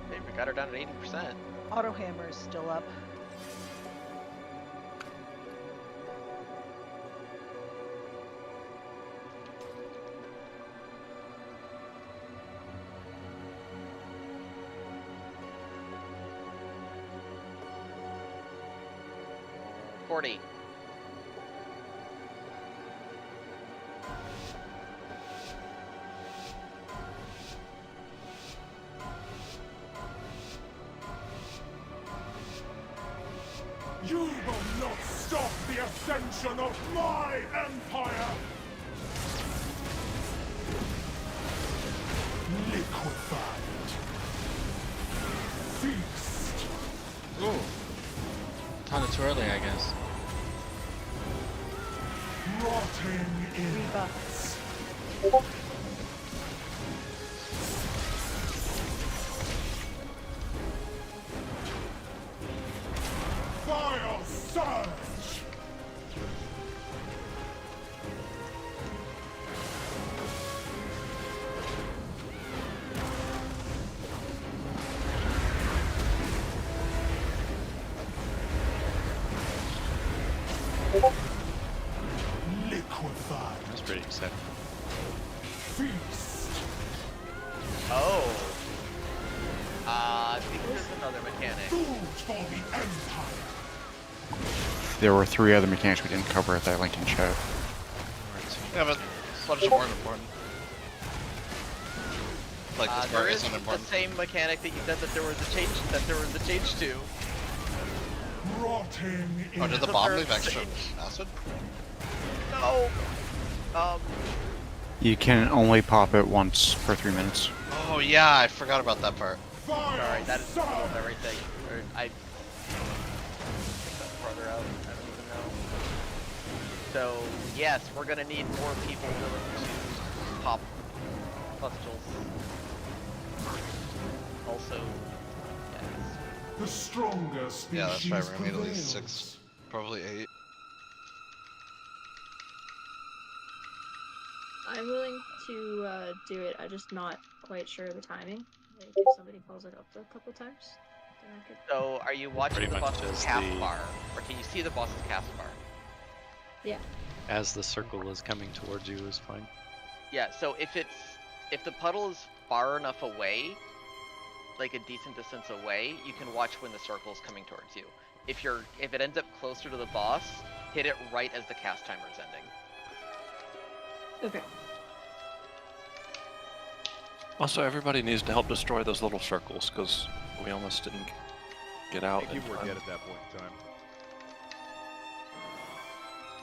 [SPEAKER 1] Hey, we got her down at 80%.
[SPEAKER 10] Auto hammer is still up.
[SPEAKER 1] Oh, 40.
[SPEAKER 2] You will not stop the ascension of my empire! Liquefied. Feast.
[SPEAKER 7] Ooh. Kinda too early, I guess.
[SPEAKER 2] Rotting innards. surge! Liquefied.
[SPEAKER 11] That's pretty exciting.
[SPEAKER 2] Feast.
[SPEAKER 1] Oh. I think there's another mechanic.
[SPEAKER 2] Food for the Empire.
[SPEAKER 3] There were 3 other mechanics we didn't cover that I linked in chat.
[SPEAKER 5] Yeah, but a bunch of more important. Like this
[SPEAKER 1] There
[SPEAKER 5] part
[SPEAKER 1] is
[SPEAKER 5] isn't
[SPEAKER 1] the
[SPEAKER 5] important.
[SPEAKER 1] same mechanic that you said that there was a change to.
[SPEAKER 2] Rotting in
[SPEAKER 5] Oh, did the
[SPEAKER 1] So
[SPEAKER 5] bomb
[SPEAKER 1] there-
[SPEAKER 5] leave extra acid?
[SPEAKER 1] No.
[SPEAKER 3] You can only pop it once per 3 minutes.
[SPEAKER 5] Oh yeah, I forgot about that part.
[SPEAKER 1] Sorry, that is everything. Or I think that's farther out. I don't even know. So yes, we're gonna need more people willing to pop pustules. Also, yes.
[SPEAKER 2] the stronger species
[SPEAKER 5] Yeah, that's right. We're gonna need at least
[SPEAKER 2] prevails.
[SPEAKER 5] 6, probably 8.
[SPEAKER 6] I'm willing to do it. I'm just not quite sure of the timing. Like if somebody calls it up a couple times, then I could.
[SPEAKER 1] So are you watching
[SPEAKER 11] Pretty
[SPEAKER 1] the
[SPEAKER 11] much
[SPEAKER 1] boss's
[SPEAKER 11] as
[SPEAKER 1] cast
[SPEAKER 11] the-
[SPEAKER 1] bar, or can you see the boss's cast bar?
[SPEAKER 6] Yeah.
[SPEAKER 11] As the circle is coming towards you is fine.
[SPEAKER 1] Yeah. So if the puddle is far enough away, like a decent distance away, you can watch when the circle is coming towards you. If it ends up closer to the boss, hit it right as the cast timer is ending.
[SPEAKER 6] Okay.
[SPEAKER 15] Also, everybody needs to help destroy those little circles, because we almost didn't get out.
[SPEAKER 12] I think people were dead at that point in time.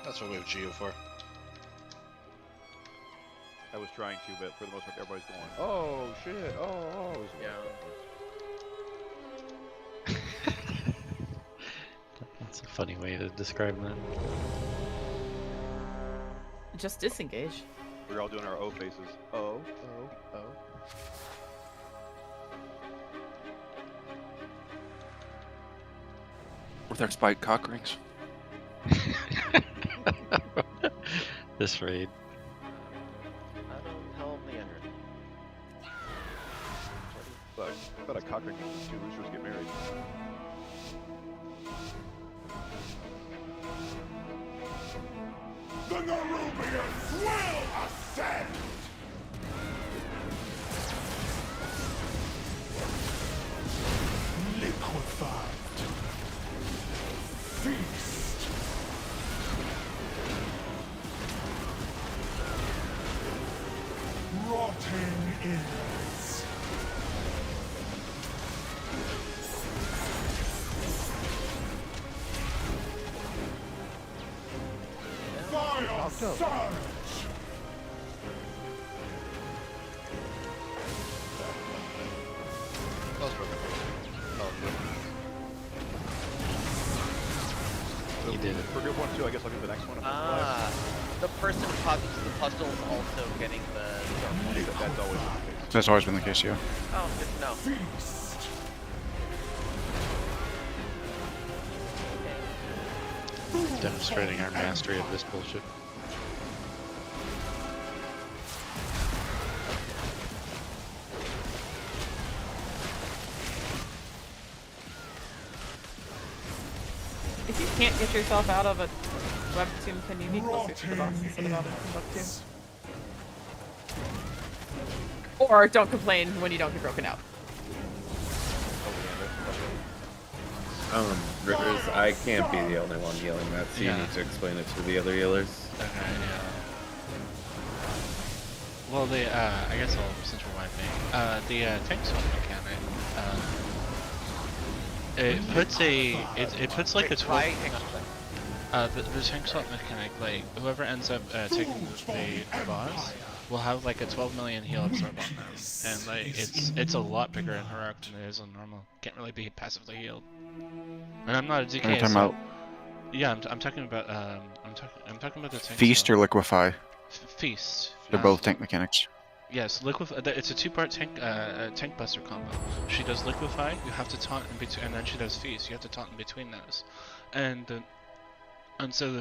[SPEAKER 5] That's what we have Geo for.
[SPEAKER 12] I was trying to, but for the most part, everybody's going, oh shit, oh.
[SPEAKER 1] Yeah.
[SPEAKER 11] That's a funny way to describe that.
[SPEAKER 4] Just disengage.
[SPEAKER 12] We're all doing our O faces. Oh.
[SPEAKER 15] With our spiked cock rings.
[SPEAKER 11] This raid.
[SPEAKER 12] But I thought a cock ring means 2 roosters get married.
[SPEAKER 2] The Nerubians will ascend! Liquefied. Feast. Rotting innards. Fire surge!
[SPEAKER 11] He did it.
[SPEAKER 12] For group 1 too, I guess I'll get the next one.
[SPEAKER 1] The person who pops the puzzle is also getting the circle.
[SPEAKER 12] That's always the case.
[SPEAKER 3] That's always been the case, yeah.
[SPEAKER 1] Oh, good to know.
[SPEAKER 11] Demonstrating our mastery of this bullshit.
[SPEAKER 4] If you can't get yourself out of a web tomb, can you be closer to the boss instead of out of the web tomb? Or don't complain when you don't get broken out.
[SPEAKER 13] Rivers, I can't be the only one yelling that, so
[SPEAKER 7] Yeah.
[SPEAKER 13] you need to explain it to the other yellers.
[SPEAKER 7] Okay, yeah. Well, I guess since we're wiping, the tank swap mechanic, it puts like a 12. The tank swap mechanic, like whoever ends up taking the boss will have like a 12 million heal absorb on them, and like it's a lot bigger in heroic than it is on normal. Can't really be passively healed. And I'm not a DK.
[SPEAKER 3] Are you talking
[SPEAKER 7] so
[SPEAKER 3] about
[SPEAKER 7] yeah, I'm talking about I'm talking about the tank
[SPEAKER 3] Feast
[SPEAKER 7] swap.
[SPEAKER 3] or Liquefy?
[SPEAKER 7] Feast.
[SPEAKER 3] They're both tank mechanics.
[SPEAKER 7] Yes, it's a 2-part tank buster combo. She does liquefy, you have to taunt in between, and then she does feast. You have to taunt in between those. And And so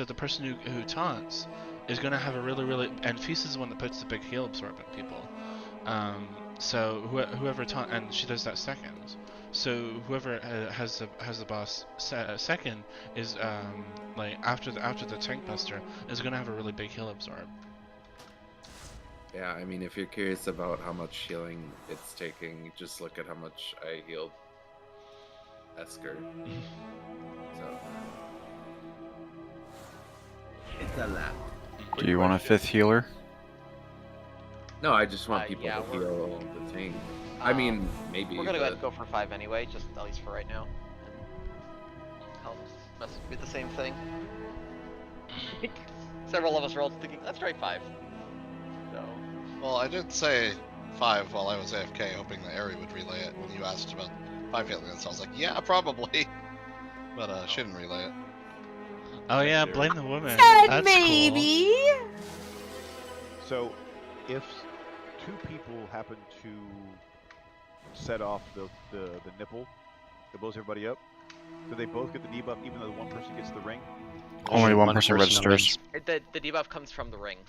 [SPEAKER 7] the person who taunts is gonna have a really and Feast is the one that puts the big heal absorb in people. So whoever taunt, and she does that second. So whoever has the boss second is like after the tank buster is gonna have a really big heal absorb.
[SPEAKER 13] Yeah, I mean, if you're curious about how much healing it's taking, just look at how much I healed Esker. So it's a lot.
[SPEAKER 3] Do you want a 5th healer?
[SPEAKER 13] No, I just want people
[SPEAKER 1] yeah,
[SPEAKER 13] to heal the tank. I mean, maybe.
[SPEAKER 1] We're gonna go ahead and go for 5 anyway, just at least for right now. And Helm's with the same thing. Several of us rolled thinking, let's try 5. So.
[SPEAKER 5] Well, I did say 5 while I was AFK, hoping that Ari would relay it when you asked about 5 aliens. I was like, yeah, probably. But she didn't relay it.
[SPEAKER 7] Oh yeah, blame the woman.
[SPEAKER 4] Said
[SPEAKER 7] That's
[SPEAKER 4] maybe.
[SPEAKER 7] Cool.
[SPEAKER 12] So, if 2 people happen to set off the nipple that blows everybody up, do they both get the debuff even though one person gets the ring?
[SPEAKER 3] Only one person registers.
[SPEAKER 1] The debuff comes from the ring.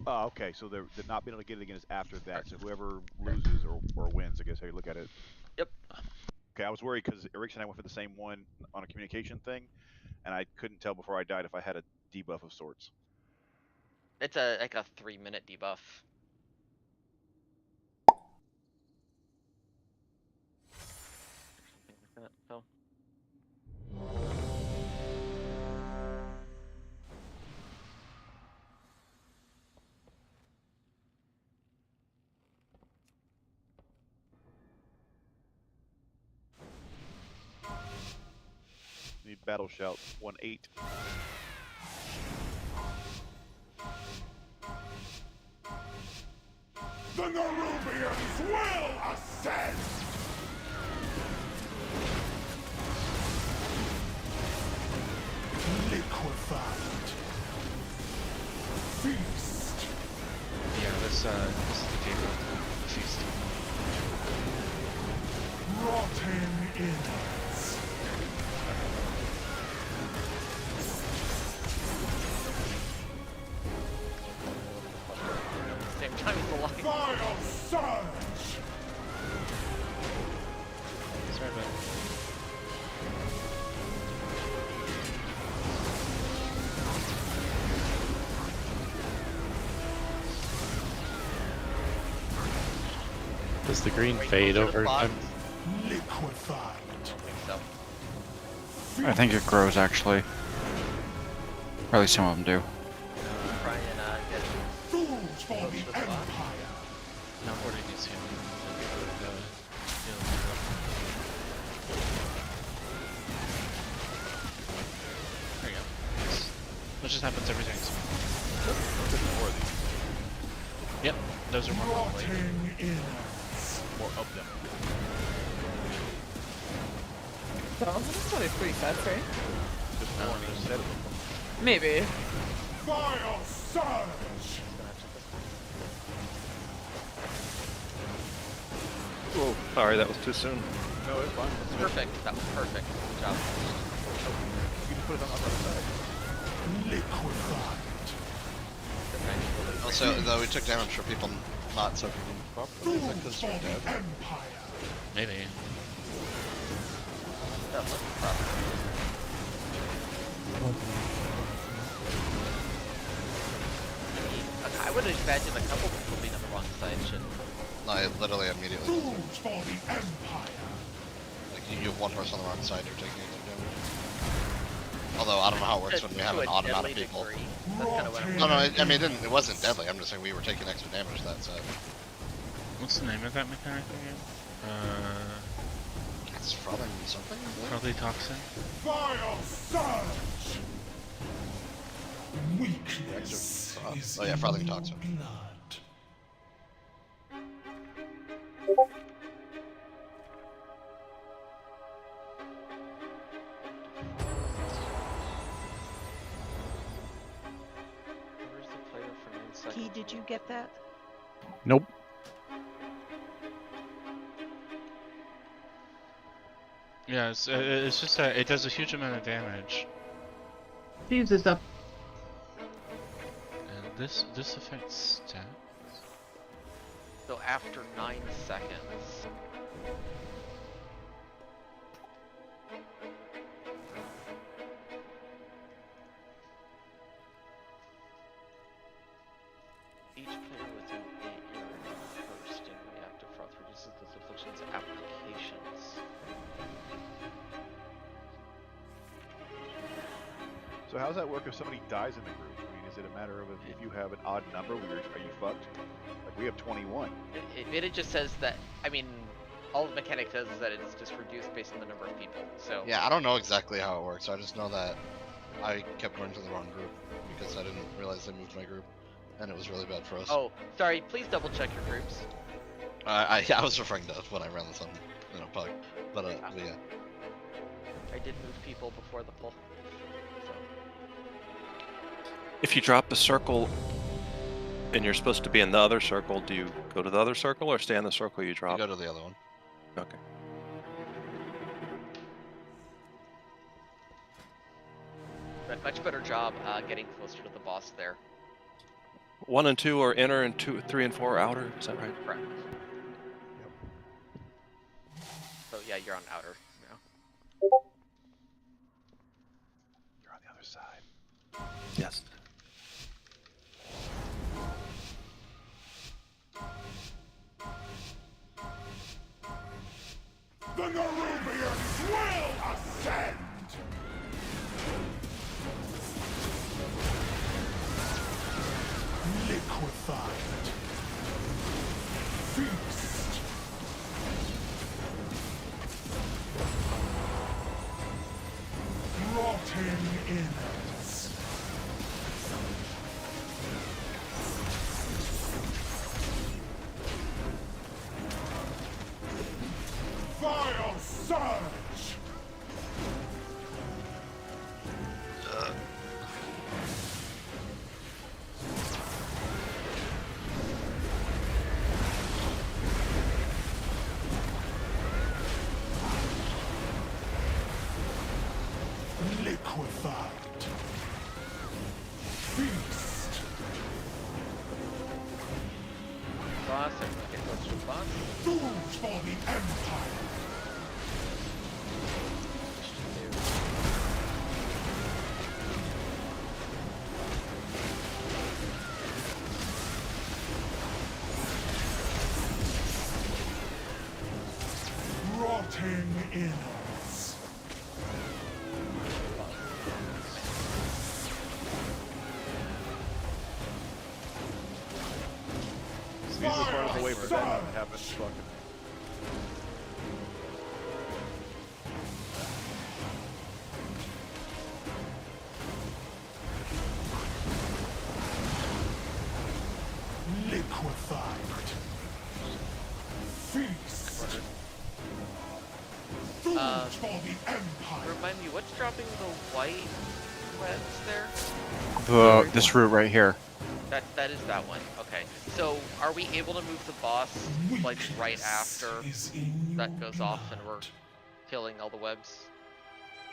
[SPEAKER 12] Oh, okay. So they're not being able to get it again is after that. So whoever loses or wins, I guess how you look at it.
[SPEAKER 1] Yep.
[SPEAKER 12] Okay, I was worried because Erickson and I went for the same one on a communication thing, and I couldn't tell before I died if I had a debuff of sorts.
[SPEAKER 1] It's like a 3-minute debuff. Something like that, so.
[SPEAKER 12] Need battle shout 1-8.
[SPEAKER 2] The Nerubians will ascend! Liquefied. Feast.
[SPEAKER 7] Yeah, this is the debuff. Feast.
[SPEAKER 2] Rotten innards.
[SPEAKER 1] Same time as the light.
[SPEAKER 2] Vile surge!
[SPEAKER 7] Sorry about
[SPEAKER 11] Does the green fade over time?
[SPEAKER 2] Liquefied.
[SPEAKER 3] I think it grows actually. Or at least some of them do.
[SPEAKER 1] Try and get
[SPEAKER 2] Fools for the Empire.
[SPEAKER 7] Now 40 needs healing. There you go. Nice. That just happens every time.
[SPEAKER 12] More of these.
[SPEAKER 7] Yep, those are more likely.
[SPEAKER 2] Rotten innards.
[SPEAKER 12] More of them.
[SPEAKER 4] That's probably pretty fast, right?
[SPEAKER 12] Just more on each set of them.
[SPEAKER 4] Maybe.
[SPEAKER 2] Vile surge!
[SPEAKER 15] Whoa, sorry, that was too soon.
[SPEAKER 12] No, it's fine.
[SPEAKER 1] perfect. That was perfect. Good job.
[SPEAKER 12] You can put it on the other side.
[SPEAKER 2] Liquefied.
[SPEAKER 5] Also, though we took damage for people not soaking properly,
[SPEAKER 2] Fools
[SPEAKER 5] because
[SPEAKER 2] for
[SPEAKER 5] they're
[SPEAKER 2] the
[SPEAKER 5] dead.
[SPEAKER 2] Empire.
[SPEAKER 7] Maybe.
[SPEAKER 1] That looks proper. I would imagine a couple people being on the wrong side should.
[SPEAKER 5] No, I literally immediately.
[SPEAKER 2] Fools for the Empire.
[SPEAKER 5] Like, you have one person on the wrong side, you're taking extra damage. Although, I don't know how it works when we have an odd amount of people.
[SPEAKER 1] That's kind of what I'm
[SPEAKER 5] No, I mean, it wasn't deadly, I'm just saying we were taking extra damage, that's it.
[SPEAKER 7] What's the name of that mechanic again?
[SPEAKER 5] It's frothing something?
[SPEAKER 7] Probably toxin.
[SPEAKER 2] Vile surge! Weakness is
[SPEAKER 5] Oh yeah, frothing
[SPEAKER 2] in your
[SPEAKER 5] toxin.
[SPEAKER 2] blood.
[SPEAKER 1] Where's the player from inside?
[SPEAKER 10] Key, did you get that?
[SPEAKER 3] Nope.
[SPEAKER 7] Yeah, it's just that it does a huge amount of damage.
[SPEAKER 16] Fuse is up.
[SPEAKER 7] And this affects stats.
[SPEAKER 1] So after 9 seconds. Each player within 8 yards of bursting reactive frost reduces this affliction's applications.
[SPEAKER 12] So how does that work if somebody dies in the group? I mean, is it a matter of if you have an odd number, are you fucked? Like, we have 21.
[SPEAKER 1] It just says that, I mean, all the mechanic says is that it's just reduced based on the number of people, so...
[SPEAKER 5] Yeah, I don't know exactly how it works. I just know that I kept going to the wrong group because I didn't realize they moved my group, and it was really bad for us.
[SPEAKER 1] Oh, sorry, please double check your groups.
[SPEAKER 5] I was referring to when I ran this on, Pug, but yeah.
[SPEAKER 1] I did move people before the pull. So.
[SPEAKER 15] If you drop a circle and you're supposed to be in the other circle, do you go to the other circle or stay in the circle you drop?
[SPEAKER 5] You go to the other one.
[SPEAKER 15] Okay.
[SPEAKER 1] But much better job getting closer to the boss there.
[SPEAKER 15] 1 and 2 are inner, and 2, 3 and 4 are outer. Is that right?
[SPEAKER 1] Correct. So yeah, you're on outer now.
[SPEAKER 12] You're on the other side.
[SPEAKER 15] Yes.
[SPEAKER 2] The Nerubians will ascend! Liquefied. Feast. Rotting innards. Vile surge! Liquefied. Feast.
[SPEAKER 1] Boss, I can get close to the boss.
[SPEAKER 2] Food for the Empire. Rotting innards.
[SPEAKER 12] These are far enough away for that to happen. Fucking.
[SPEAKER 2] Liquefied. Feast. Food for the Empire.
[SPEAKER 1] Remind me, what's dropping the white webs there?
[SPEAKER 3] This route right here.
[SPEAKER 1] That is that one. Okay. So are we able to move the boss like right after that goes off and we're killing all the webs?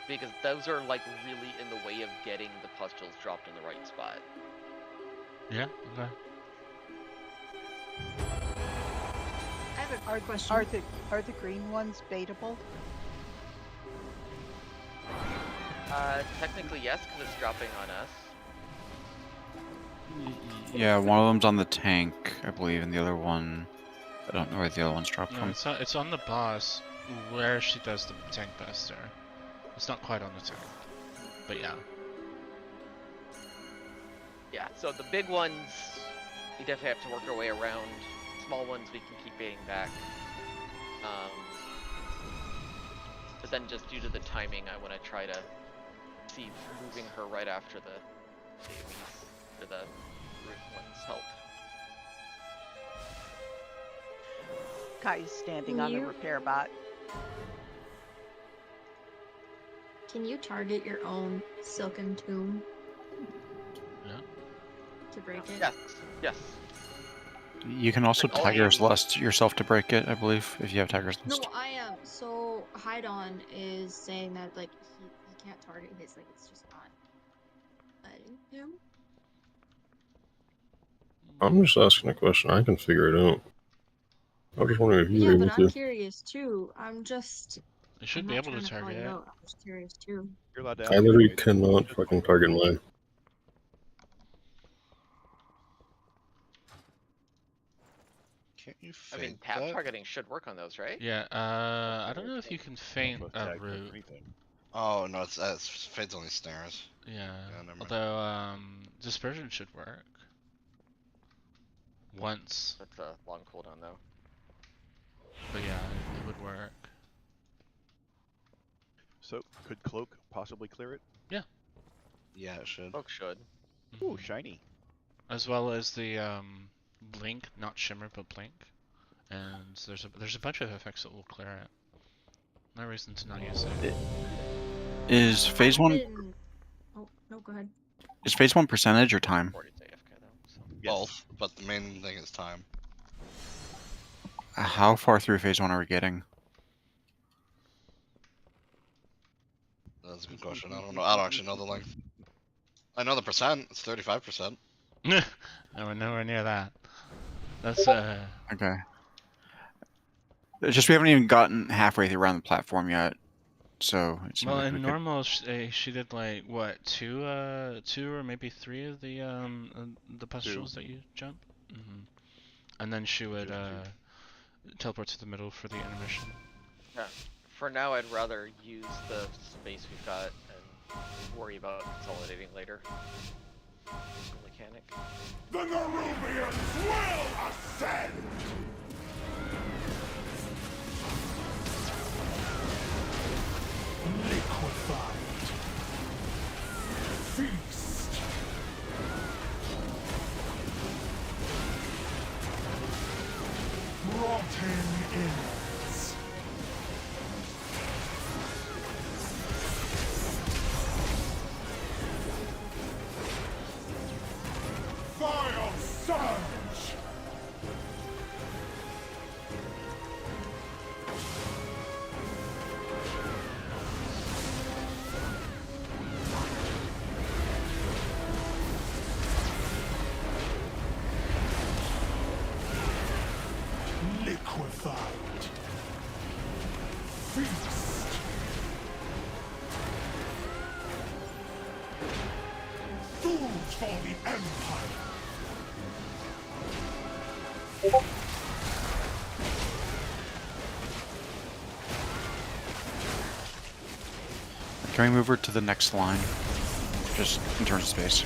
[SPEAKER 1] Because those are like really in the way of getting the pustules dropped in the right spot.
[SPEAKER 7] Yeah, okay.
[SPEAKER 6] I have a question.
[SPEAKER 10] Are the green ones baitable?
[SPEAKER 1] Technically yes, because it's dropping on us.
[SPEAKER 3] Yeah, one of them's on the tank, I believe, and the other one, I don't know where the other one's dropped
[SPEAKER 7] No,
[SPEAKER 3] from.
[SPEAKER 7] it's on the boss where she does the tank buster. It's not quite on the tank, but yeah.
[SPEAKER 1] Yeah, so the big ones, we definitely have to work our way around. Small ones we can keep baiting back. But then just due to the timing, I want to try to see moving her right after the AoEs, or the root ones help.
[SPEAKER 10] Kai's standing on the repair bot.
[SPEAKER 6] Can you target your own silken tomb?
[SPEAKER 7] Yeah.
[SPEAKER 6] To break it?
[SPEAKER 1] Yes, yes.
[SPEAKER 3] You can also Tiger's Lust yourself to break it, I believe, if you have Tiger's
[SPEAKER 6] No,
[SPEAKER 3] Lust.
[SPEAKER 6] I am. So Hydon is saying that like he can't target his, like it's just not letting him.
[SPEAKER 16] I'm just asking a question. I can figure it out. I'm just wondering if you're
[SPEAKER 6] Yeah,
[SPEAKER 16] able
[SPEAKER 6] but I'm
[SPEAKER 16] to.
[SPEAKER 6] curious too.
[SPEAKER 7] You should
[SPEAKER 6] I'm
[SPEAKER 7] be
[SPEAKER 6] not
[SPEAKER 7] able
[SPEAKER 6] trying
[SPEAKER 7] to
[SPEAKER 6] to call
[SPEAKER 7] target
[SPEAKER 6] you
[SPEAKER 7] it.
[SPEAKER 6] out. I'm just curious too.
[SPEAKER 12] You're allowed to
[SPEAKER 16] I
[SPEAKER 12] ask
[SPEAKER 16] literally
[SPEAKER 12] anyways.
[SPEAKER 16] cannot fucking target mine.
[SPEAKER 5] Can't you
[SPEAKER 1] I mean,
[SPEAKER 5] feint
[SPEAKER 1] path
[SPEAKER 5] that?
[SPEAKER 1] targeting should work on those, right?
[SPEAKER 7] Yeah, I don't know if you can feint
[SPEAKER 12] Both
[SPEAKER 7] a
[SPEAKER 12] tag touch
[SPEAKER 7] route.
[SPEAKER 12] anything.
[SPEAKER 5] Oh no, it's feint's only snares.
[SPEAKER 7] Yeah,
[SPEAKER 5] never mind.
[SPEAKER 7] although dispersion should work. Once.
[SPEAKER 1] That's a long cooldown though.
[SPEAKER 7] But yeah, it would work.
[SPEAKER 12] So, could cloak possibly clear it?
[SPEAKER 7] Yeah.
[SPEAKER 5] Yeah, it should.
[SPEAKER 1] Cloak should.
[SPEAKER 12] Ooh, shiny.
[SPEAKER 7] As well as the blink, not shimmer, but blink. And there's a bunch of effects that will clear it. No reason to not use it.
[SPEAKER 3] Is phase one?
[SPEAKER 6] Oh no, go ahead.
[SPEAKER 3] Is phase one percentage or time?
[SPEAKER 5] Both, but the main thing is time.
[SPEAKER 3] How far through phase one are we getting?
[SPEAKER 5] That's a good question. I don't know. I don't actually know the length. I know the percent. It's 35%.
[SPEAKER 7] No, we're nowhere near that. That's
[SPEAKER 3] Okay. It's just we haven't even gotten halfway through around the platform yet, so it seems
[SPEAKER 7] well,
[SPEAKER 3] like
[SPEAKER 7] in
[SPEAKER 3] we could...
[SPEAKER 7] normal, she did like what, two or maybe three of the pustules that you jump, and then she would teleport to the middle for the intermission.
[SPEAKER 1] Yeah. For now, I'd rather use the space we've got and worry about consolidating later. Mechanic.
[SPEAKER 2] The Nerubians will ascend! Liquefied. Feast. Rotting innards. Vile surge! Liquefied. Feast. Food for the Empire.
[SPEAKER 3] Can we move her to the next line? Just in terms of space.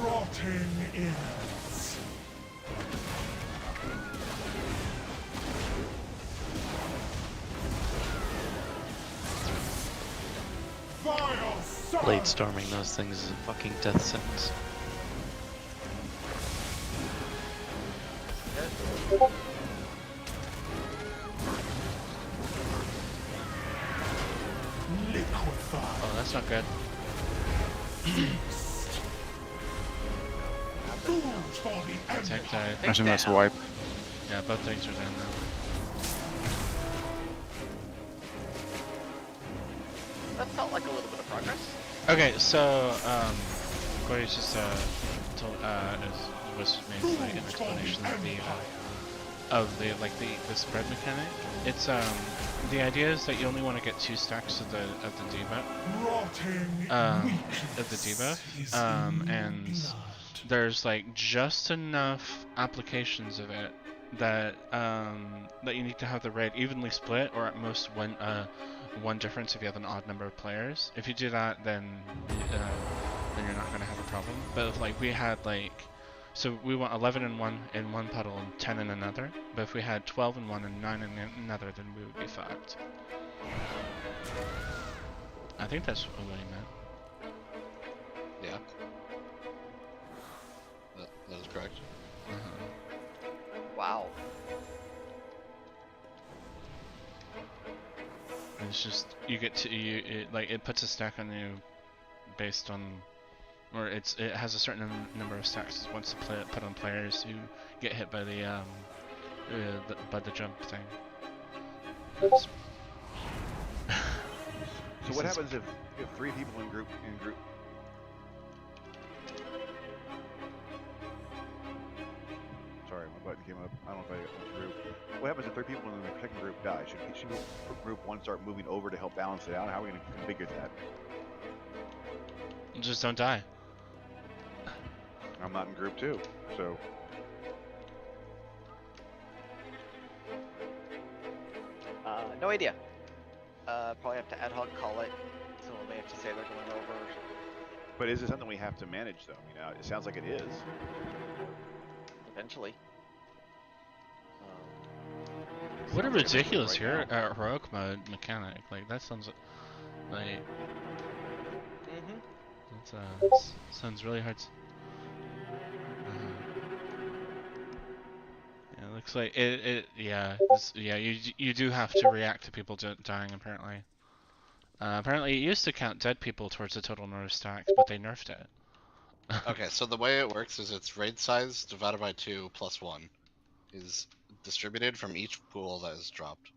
[SPEAKER 2] Rotting innards. Vile surge!
[SPEAKER 11] Blade storming those things is a fucking death sentence.
[SPEAKER 2] Liquefied.
[SPEAKER 7] Oh, that's not good.
[SPEAKER 2] Food for the
[SPEAKER 7] Tank
[SPEAKER 2] Empire.
[SPEAKER 7] died.
[SPEAKER 3] I assume that's a wipe.
[SPEAKER 7] Yeah, both tanks are down now.
[SPEAKER 1] That felt like a little bit of progress.
[SPEAKER 7] Okay, so Corey's just was made an explanation of the spread mechanic. It's the idea is that you only want to get 2 stacks of the debuff, and there's like just enough applications of it that that you need to have the raid evenly split, or at most one difference if you have an odd number of players. If you do that, then you're not going to have a problem. But if like we had so we want 11 in one puddle and 10 in another. But if we had 12 in one and 9 in another, then we would be fucked. I think that's what he meant.
[SPEAKER 5] Yeah. That is correct.
[SPEAKER 1] Wow.
[SPEAKER 7] It's just you get to it puts a stack on you based on, or it has a certain number of stacks once put on players who get hit by the jump thing.
[SPEAKER 12] So what happens if 3 people in group came up. I don't know if I went through. What happens if 3 people in the second group die? Should group 1 start moving over to help balance it out? How are we going to configure that?
[SPEAKER 7] Just don't die.
[SPEAKER 12] I'm not in group 2, so.
[SPEAKER 1] No idea. Probably have to ad hoc call it. Someone may have to say they're going over.
[SPEAKER 12] But is it something we have to manage, though? You know, it sounds like it is.
[SPEAKER 1] Eventually.
[SPEAKER 7] What a ridiculous heroic mode mechanic. Like, that sounds like... That sounds really hard. Yeah, it looks like you do have to react to people dying, apparently. Apparently it used to count dead people towards the total number of stacks, but they nerfed it.
[SPEAKER 5] Okay, so the way it works is it's raid size divided by 2 plus 1 is distributed from each pool that is dropped.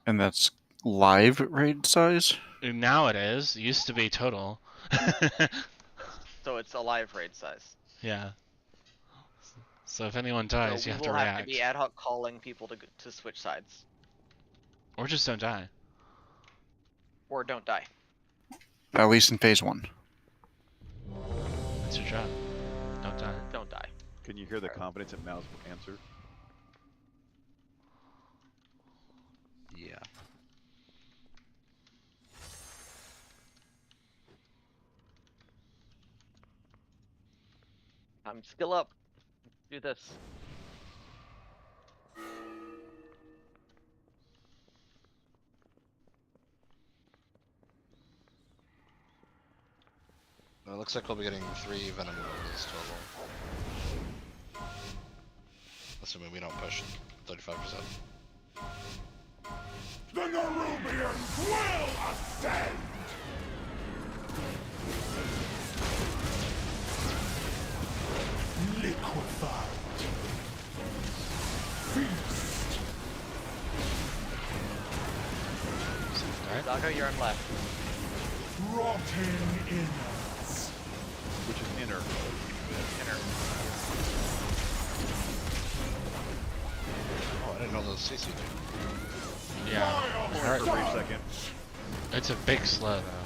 [SPEAKER 3] And that's live raid size?
[SPEAKER 7] Now it is. It used to be total.
[SPEAKER 1] So it's a live raid size.
[SPEAKER 7] Yeah. So if anyone dies,
[SPEAKER 1] so
[SPEAKER 7] you have to
[SPEAKER 1] we'll
[SPEAKER 7] react.
[SPEAKER 1] have to be ad hoc calling people to switch sides.
[SPEAKER 7] Or just don't die.
[SPEAKER 1] Or don't die.
[SPEAKER 3] At least in phase 1.
[SPEAKER 7] That's your job. Don't die.
[SPEAKER 1] Don't die.
[SPEAKER 12] Can you hear the confidence in Mal's answer?
[SPEAKER 5] Yeah.
[SPEAKER 1] Skill up. Do this.
[SPEAKER 5] It looks like we'll be getting 3 venom rolls total. Assuming we don't push 35%.
[SPEAKER 2] The Nerubians will ascend! Liquefied. Feast.
[SPEAKER 1] Zago, you're on left.
[SPEAKER 2] Rotting innards.
[SPEAKER 12] Which is inner.
[SPEAKER 1] Inner.
[SPEAKER 5] Oh, I didn't know those CC.
[SPEAKER 7] Yeah.
[SPEAKER 12] For a brief second.
[SPEAKER 7] It's a big slow though.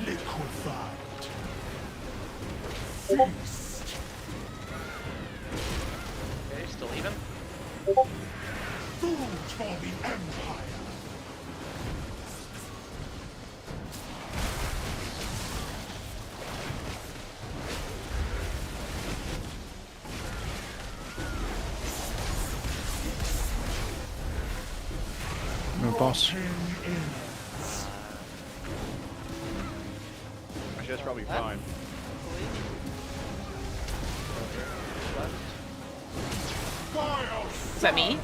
[SPEAKER 2] Liquefied. Feast.
[SPEAKER 1] Okay, still even?
[SPEAKER 2] Food for the Empire.
[SPEAKER 3] No boss.
[SPEAKER 12] Actually, that's probably fine.
[SPEAKER 4] Is that me?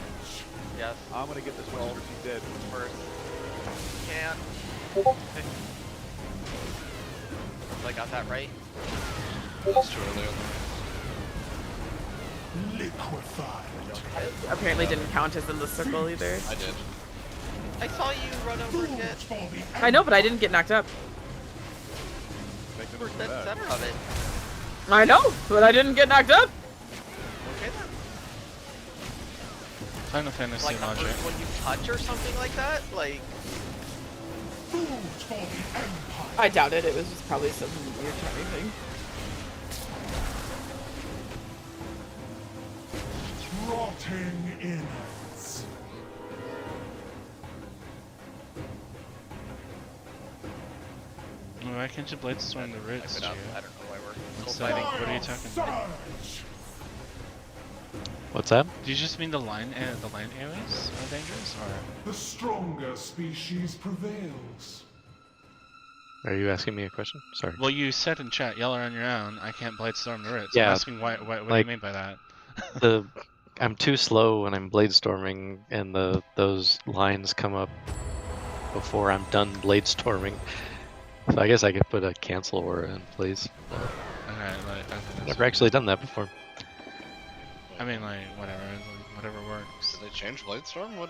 [SPEAKER 1] Yes.
[SPEAKER 12] I'm gonna get this one after she's dead.
[SPEAKER 1] First. Can't. I got that right.
[SPEAKER 5] That's too early on
[SPEAKER 2] Liquefied.
[SPEAKER 4] Apparently didn't count as in the circle either.
[SPEAKER 5] I did.
[SPEAKER 1] I saw you run over and get.
[SPEAKER 4] I know, but I didn't get knocked up.
[SPEAKER 1] Where's that center of it?
[SPEAKER 4] I know, but I didn't get knocked up.
[SPEAKER 1] Okay then.
[SPEAKER 7] Final Fantasy
[SPEAKER 1] Like
[SPEAKER 7] logic.
[SPEAKER 1] when you touch or something like that? Like.
[SPEAKER 2] Food for the Empire.
[SPEAKER 4] I doubt it. It was just probably some weird timing thing.
[SPEAKER 2] Rotting innards.
[SPEAKER 7] Why can't you blade storm the roots,
[SPEAKER 1] I
[SPEAKER 7] Gio?
[SPEAKER 1] don't know why we're
[SPEAKER 7] It's like, what are you talking about?
[SPEAKER 11] What's that?
[SPEAKER 7] Do you just mean the line areas are dangerous, or?
[SPEAKER 2] The stronger species prevails.
[SPEAKER 11] Are you asking me a question? Sorry.
[SPEAKER 7] Well, you said in chat, yell on your own, I can't blade storm the roots.
[SPEAKER 11] Yeah,
[SPEAKER 7] I'm asking what do you
[SPEAKER 11] like,
[SPEAKER 7] mean by that?
[SPEAKER 11] I'm too slow when I'm blade storming, and those lines come up before I'm done blade storming. So I guess I could put a cancel aura in place.
[SPEAKER 7] Okay,
[SPEAKER 11] Never actually done that before.
[SPEAKER 7] I mean, like, whatever works.
[SPEAKER 5] Did they change Bladestorm? What?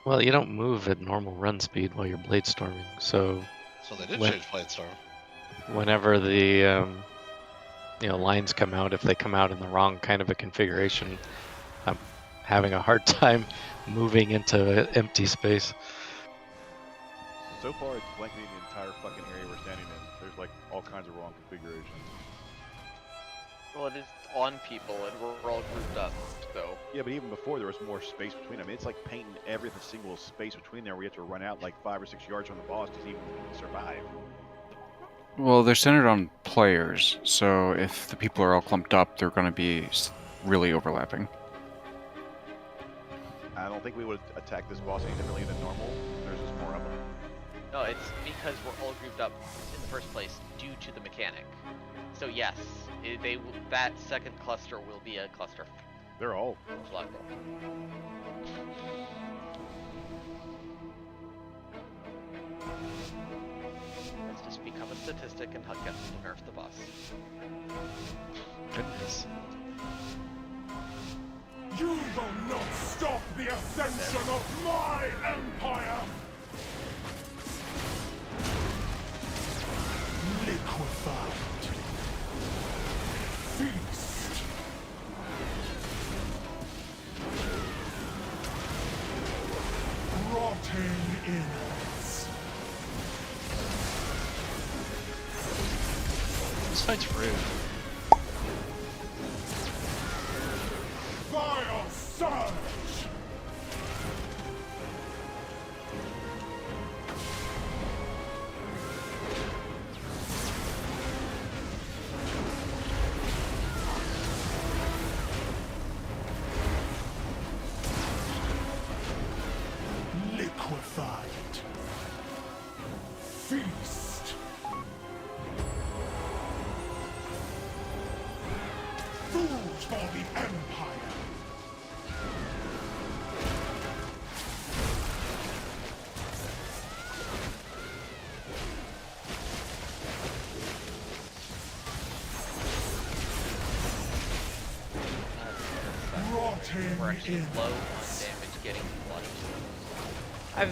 [SPEAKER 11] Well, you don't move at normal run speed while you're blade storming, so.
[SPEAKER 5] So they did
[SPEAKER 11] when-
[SPEAKER 5] change Bladestorm.
[SPEAKER 11] Whenever the lines come out, if they come out in the wrong kind of a configuration, I'm having a hard time moving into empty space.
[SPEAKER 12] So far, it's blanketing the entire fucking area we're standing in. There's like all kinds of wrong configurations.
[SPEAKER 1] Well, it is on people, and we're all grouped up, so.
[SPEAKER 12] Yeah, but even before there was more space between them. It's like painting every single space between there where you have to run out like 5 or 6 yards from the boss to even survive.
[SPEAKER 3] Well, they're centered on players, so if the people are all clumped up, they're going to be really overlapping.
[SPEAKER 12] I don't think we would attack this boss any differently than normal. There's just more of them.
[SPEAKER 1] No, it's because we're all grouped up in the first place due to the mechanic. So yes, that second cluster will be a cluster.
[SPEAKER 12] They're all.
[SPEAKER 1] Let's just become a statistic and get them to nerf the boss.
[SPEAKER 7] Goodness.
[SPEAKER 2] You will not stop the ascension of my empire! Liquefied. Feast. Rotting innards.
[SPEAKER 7] This fight's rude.
[SPEAKER 2] Fire surge! Liquefied. Feast. Fools for the Empire.
[SPEAKER 1] We're actually low on damage getting blood.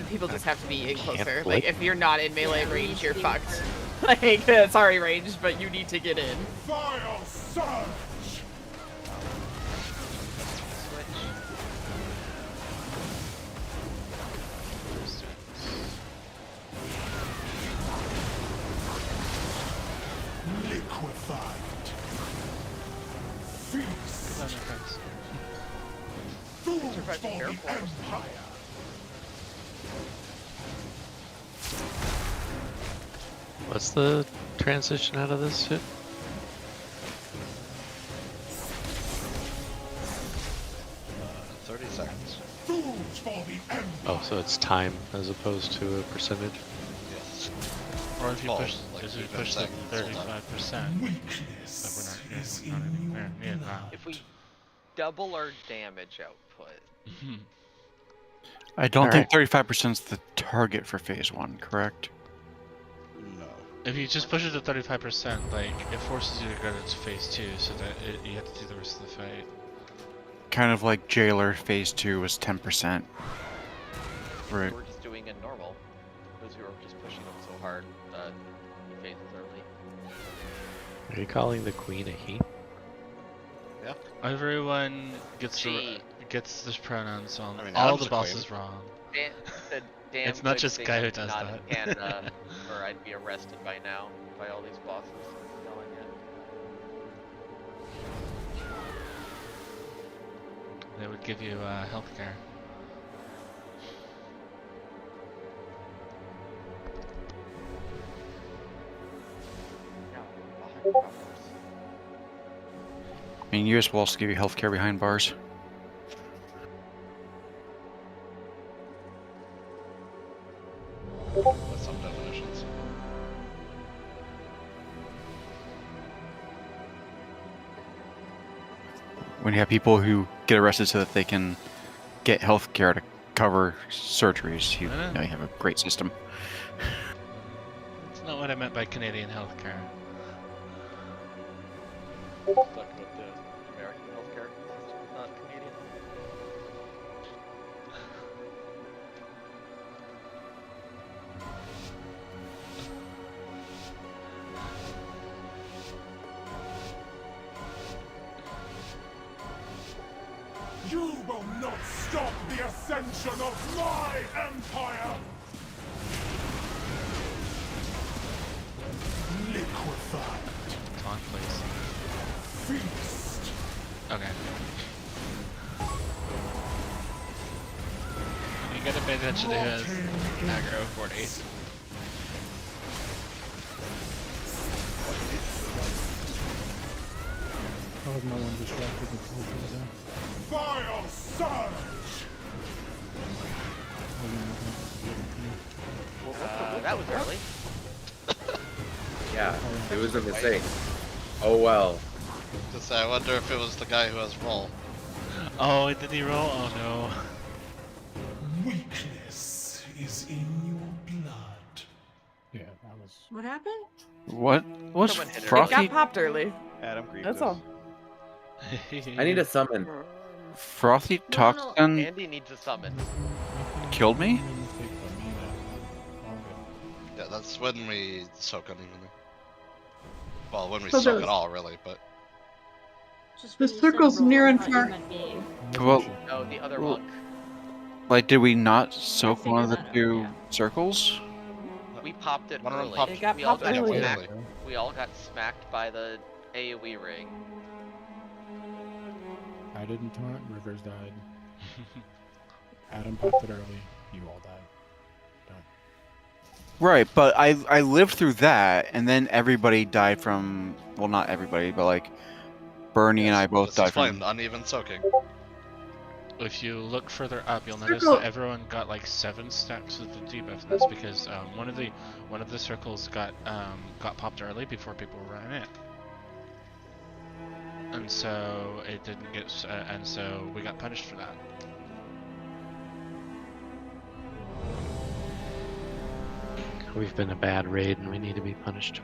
[SPEAKER 4] People just have to be in closer.
[SPEAKER 11] blink.
[SPEAKER 4] Like, if you're not in melee range, you're fucked. Like, sorry, range, but you need to get in.
[SPEAKER 2] Fire surge! Liquefied. Feast. Fools for the Empire.
[SPEAKER 11] What's the transition out of this shit?
[SPEAKER 5] Uh, 30 seconds.
[SPEAKER 2] Fools for the Empire.
[SPEAKER 11] Oh, so it's time as opposed to a percentage?
[SPEAKER 5] Yes.
[SPEAKER 7] Or if you
[SPEAKER 5] Well,
[SPEAKER 7] push,
[SPEAKER 5] like
[SPEAKER 7] if you
[SPEAKER 5] even
[SPEAKER 7] push the
[SPEAKER 5] seconds, hold on.
[SPEAKER 7] 35%,
[SPEAKER 2] Weakness is
[SPEAKER 7] we're not anywhere near that.
[SPEAKER 1] If we double our damage output,
[SPEAKER 3] I don't
[SPEAKER 11] Alright.
[SPEAKER 3] think 35% is the target for phase 1, correct?
[SPEAKER 5] No.
[SPEAKER 7] If you just push it to 35%, like, it forces you to go to phase 2, so that you have to do the rest of the fight.
[SPEAKER 3] Kind of like Jailer phase 2 was 10%. Right.
[SPEAKER 1] we're just doing it normal. Because we were just pushing them so hard phases early.
[SPEAKER 11] Are you calling the queen a he?
[SPEAKER 5] Yeah.
[SPEAKER 7] Everyone gets
[SPEAKER 1] She.
[SPEAKER 7] gets this pronouns on
[SPEAKER 5] I mean,
[SPEAKER 7] all
[SPEAKER 5] Adam's
[SPEAKER 7] the
[SPEAKER 5] a queen.
[SPEAKER 7] bosses wrong.
[SPEAKER 1] The damn
[SPEAKER 7] It's not
[SPEAKER 1] good
[SPEAKER 7] just
[SPEAKER 1] thing
[SPEAKER 7] Guy who
[SPEAKER 1] I'm
[SPEAKER 7] does
[SPEAKER 1] not
[SPEAKER 7] that.
[SPEAKER 1] in Canada, or I'd be arrested by now by all these bosses yelling at.
[SPEAKER 7] They would give you healthcare.
[SPEAKER 3] I mean, US will also give you healthcare behind bars.
[SPEAKER 5] With some definitions.
[SPEAKER 3] When you have people who get arrested so that they can get healthcare to cover surgeries, you have a great system.
[SPEAKER 7] That's not what I meant by Canadian healthcare.
[SPEAKER 1] Stuck with the American
[SPEAKER 2] destruction of my empire! Liquefied.
[SPEAKER 7] Taunt, please.
[SPEAKER 2] Feast.
[SPEAKER 7] Okay. You gotta pay attention to who has aggro 40.
[SPEAKER 9] I have no one distracted with the
[SPEAKER 2] Fire surge!
[SPEAKER 1] That was early.
[SPEAKER 13] Yeah, it was a mistake. Oh well.
[SPEAKER 5] Just say, I wonder if it was the guy who has roll.
[SPEAKER 7] Oh, did he roll? Oh no.
[SPEAKER 2] Weakness is in your blood.
[SPEAKER 9] Yeah, that was.
[SPEAKER 6] What happened?
[SPEAKER 3] What was
[SPEAKER 1] Someone hit her.
[SPEAKER 4] It
[SPEAKER 3] Frothy?
[SPEAKER 4] got popped early.
[SPEAKER 12] Adam grieved
[SPEAKER 4] That's
[SPEAKER 12] us.
[SPEAKER 4] all.
[SPEAKER 13] I need a summon.
[SPEAKER 3] Frothy
[SPEAKER 6] No.
[SPEAKER 3] Toxin
[SPEAKER 1] Andy needs a summon.
[SPEAKER 3] killed me?
[SPEAKER 5] Yeah, that's when we soak unevenly. Well, when we
[SPEAKER 17] So
[SPEAKER 5] soak
[SPEAKER 17] there's-
[SPEAKER 5] at all, really, but...
[SPEAKER 6] Just
[SPEAKER 17] The
[SPEAKER 6] when you said
[SPEAKER 17] circle's
[SPEAKER 6] roll,
[SPEAKER 17] near
[SPEAKER 6] I
[SPEAKER 17] and
[SPEAKER 6] thought you
[SPEAKER 17] far.
[SPEAKER 6] meant me.
[SPEAKER 3] Well,
[SPEAKER 1] No, the other
[SPEAKER 3] Well-
[SPEAKER 1] monk.
[SPEAKER 3] like, did we not soak one of the
[SPEAKER 6] figured that out,
[SPEAKER 3] two
[SPEAKER 6] yeah.
[SPEAKER 3] circles?
[SPEAKER 1] We popped it
[SPEAKER 5] One of them
[SPEAKER 1] early.
[SPEAKER 5] popped-
[SPEAKER 4] It got
[SPEAKER 1] we all
[SPEAKER 4] popped
[SPEAKER 1] got
[SPEAKER 4] early.
[SPEAKER 1] smacked. We all got smacked by the AoE ring.
[SPEAKER 9] I didn't taunt, Rivers died. Adam popped it early, you all died. Done.
[SPEAKER 3] Right, but I lived through that, and then everybody died from, well, not everybody, but like Bernie and I both
[SPEAKER 5] Just
[SPEAKER 3] died
[SPEAKER 5] explained,
[SPEAKER 3] from.
[SPEAKER 5] uneven soaking.
[SPEAKER 7] If you look further up, you'll notice
[SPEAKER 17] Circle.
[SPEAKER 7] that everyone got like 7 stacks of the debuff, and that's because one of the circles got popped early before people were running it, and so it didn't get, and so we got punished for that.
[SPEAKER 11] We've been a bad raid and we need to be punished.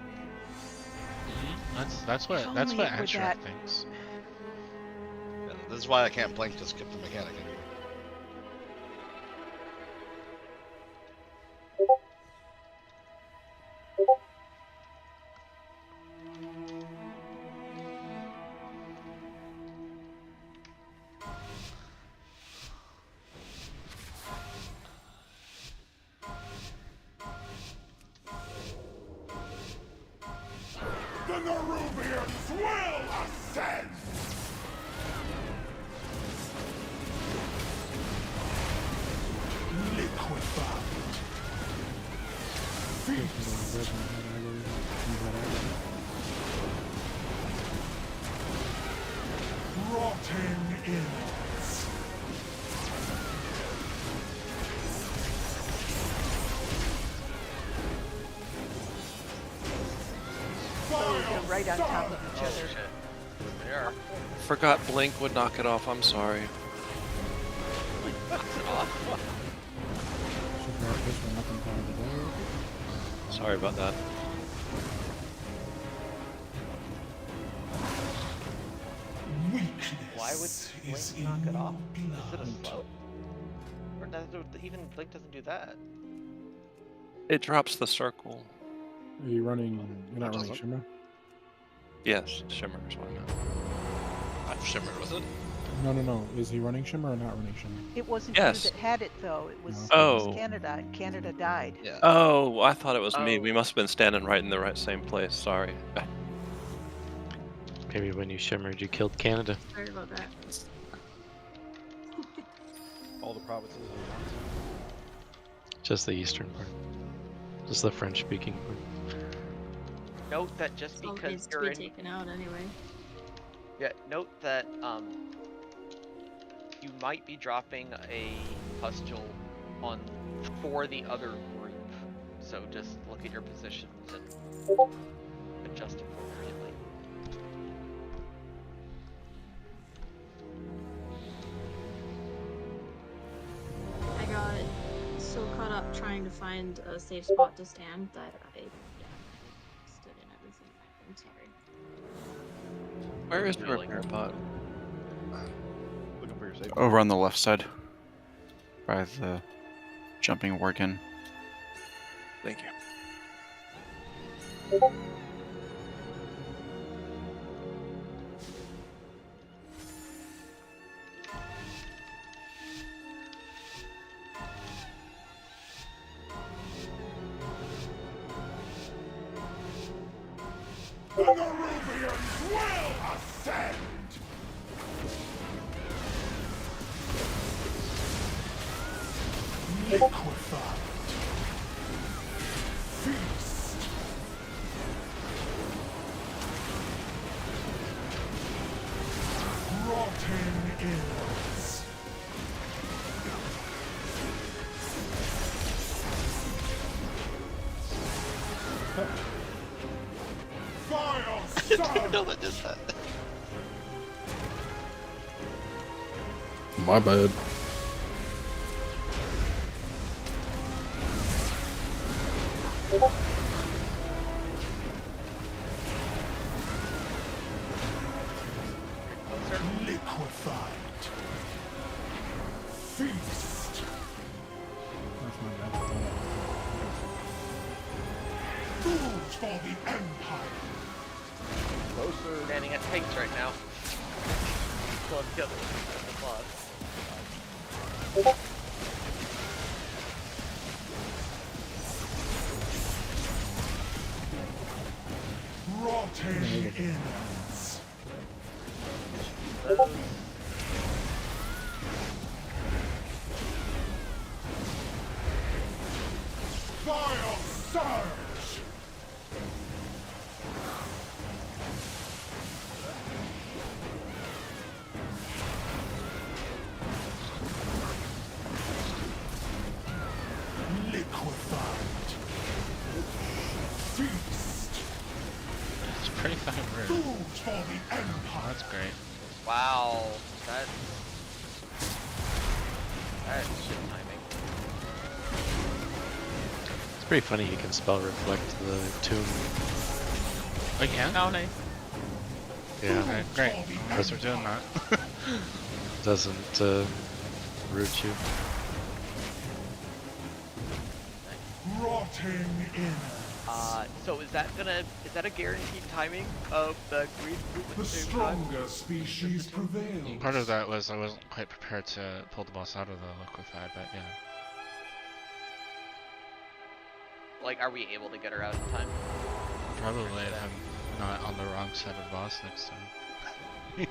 [SPEAKER 7] That's what
[SPEAKER 10] If
[SPEAKER 7] that's
[SPEAKER 10] only
[SPEAKER 7] what
[SPEAKER 10] it were
[SPEAKER 7] Ansher
[SPEAKER 10] that-
[SPEAKER 7] thinks.
[SPEAKER 5] Yeah, this is why I can't blink to skip the mechanic anymore.
[SPEAKER 2] The Nerubians will ascend! Liquefied. Feast. Rotting ills.
[SPEAKER 10] They're right on top of each
[SPEAKER 1] Oh
[SPEAKER 10] other.
[SPEAKER 1] shit. They are.
[SPEAKER 15] Forgot Blink would knock it off. I'm sorry. Sorry about that.
[SPEAKER 2] Weakness
[SPEAKER 1] Why would
[SPEAKER 2] is
[SPEAKER 1] Blink knock it off?
[SPEAKER 2] in
[SPEAKER 1] Is it a
[SPEAKER 2] blood.
[SPEAKER 1] slow? Or does it, even Blink doesn't do that?
[SPEAKER 15] It drops the circle.
[SPEAKER 9] Are you running? You're not running Shimmer?
[SPEAKER 15] Yes, Shimmer is what I meant.
[SPEAKER 5] I've shimmered with it.
[SPEAKER 9] No. Is he running Shimmer or not running Shimmer?
[SPEAKER 10] It wasn't
[SPEAKER 15] Yes.
[SPEAKER 10] you that had it though. It was,
[SPEAKER 15] Oh.
[SPEAKER 10] it was Canada, and Canada died.
[SPEAKER 5] Yeah.
[SPEAKER 15] Oh, I thought it was me.
[SPEAKER 1] Oh.
[SPEAKER 15] We must have been standing right in the right same place. Sorry.
[SPEAKER 11] Maybe when you shimmered, you killed Canada.
[SPEAKER 6] Sorry about that.
[SPEAKER 12] All the provinces are
[SPEAKER 11] Just the eastern part. Just the French-speaking part.
[SPEAKER 1] Note that just
[SPEAKER 6] All
[SPEAKER 1] because
[SPEAKER 6] needs to
[SPEAKER 1] you're
[SPEAKER 6] be
[SPEAKER 1] in,
[SPEAKER 6] taken out anyway.
[SPEAKER 1] yeah, note that you might be dropping a pustule on for the other group. So just look at your positions and adjust appropriately.
[SPEAKER 6] I got so caught up trying to find a safe spot to stand that I stood in everything. I'm sorry.
[SPEAKER 15] Where is the repair pod?
[SPEAKER 12] looking for your safe.
[SPEAKER 3] Over on the left side. By the jumping working.
[SPEAKER 15] Thank you.
[SPEAKER 2] Nerubians will ascend! Liquefied. Feast. Rotting innards. Fire surge!
[SPEAKER 5] I didn't know that did that.
[SPEAKER 16] My bad.
[SPEAKER 2] Liquefied. Feast.
[SPEAKER 9] That's my bad.
[SPEAKER 2] Food for the Empire.
[SPEAKER 12] Closer.
[SPEAKER 1] Standing at tanks right now. Pulling together the boss.
[SPEAKER 2] Rotting innards. Fire surge! Liquefied. Feast.
[SPEAKER 7] It's pretty fucking rude.
[SPEAKER 2] Food for the Empire.
[SPEAKER 7] That's great.
[SPEAKER 1] Wow, that's shit timing.
[SPEAKER 11] It's pretty funny you can spell reflect the tomb.
[SPEAKER 7] Oh, you can?
[SPEAKER 4] Oh, nice.
[SPEAKER 11] Yeah,
[SPEAKER 7] Okay, great. Guess we're doing that.
[SPEAKER 11] doesn't root you.
[SPEAKER 2] Rotting innards.
[SPEAKER 1] So is that a guaranteed timing of the greed movement?
[SPEAKER 2] The stronger species prevails.
[SPEAKER 7] Part of that was I wasn't quite prepared to pull the boss out of the liquefied, but yeah.
[SPEAKER 1] Like, are we able to get her out in time?
[SPEAKER 7] Probably if I'm not on the wrong side of the boss next time.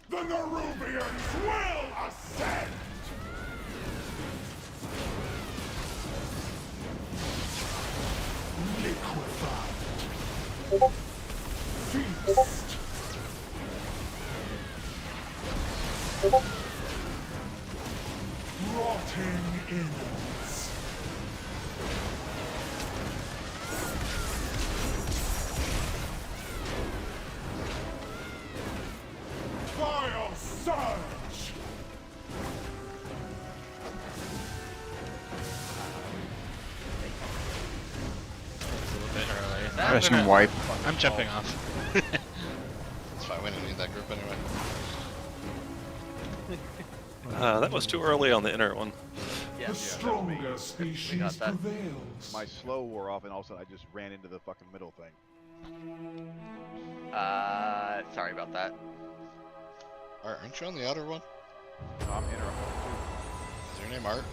[SPEAKER 2] The Nerubians will ascend! Liquefied. Feast. Rotting innards. Fire surge!
[SPEAKER 7] It's a little bit early.
[SPEAKER 3] I assume wipe.
[SPEAKER 7] I'm jumping off.
[SPEAKER 5] It's fine, we didn't need that group anyway.
[SPEAKER 15] That was too early on the inner one.
[SPEAKER 1] Yeah.
[SPEAKER 2] The stronger species prevails.
[SPEAKER 12] My slow wore off, and all of a sudden I just ran into the fucking middle thing.
[SPEAKER 1] Sorry about that.
[SPEAKER 5] Aren't you on the outer one?
[SPEAKER 12] No, I'm inner.
[SPEAKER 5] Is your name Art?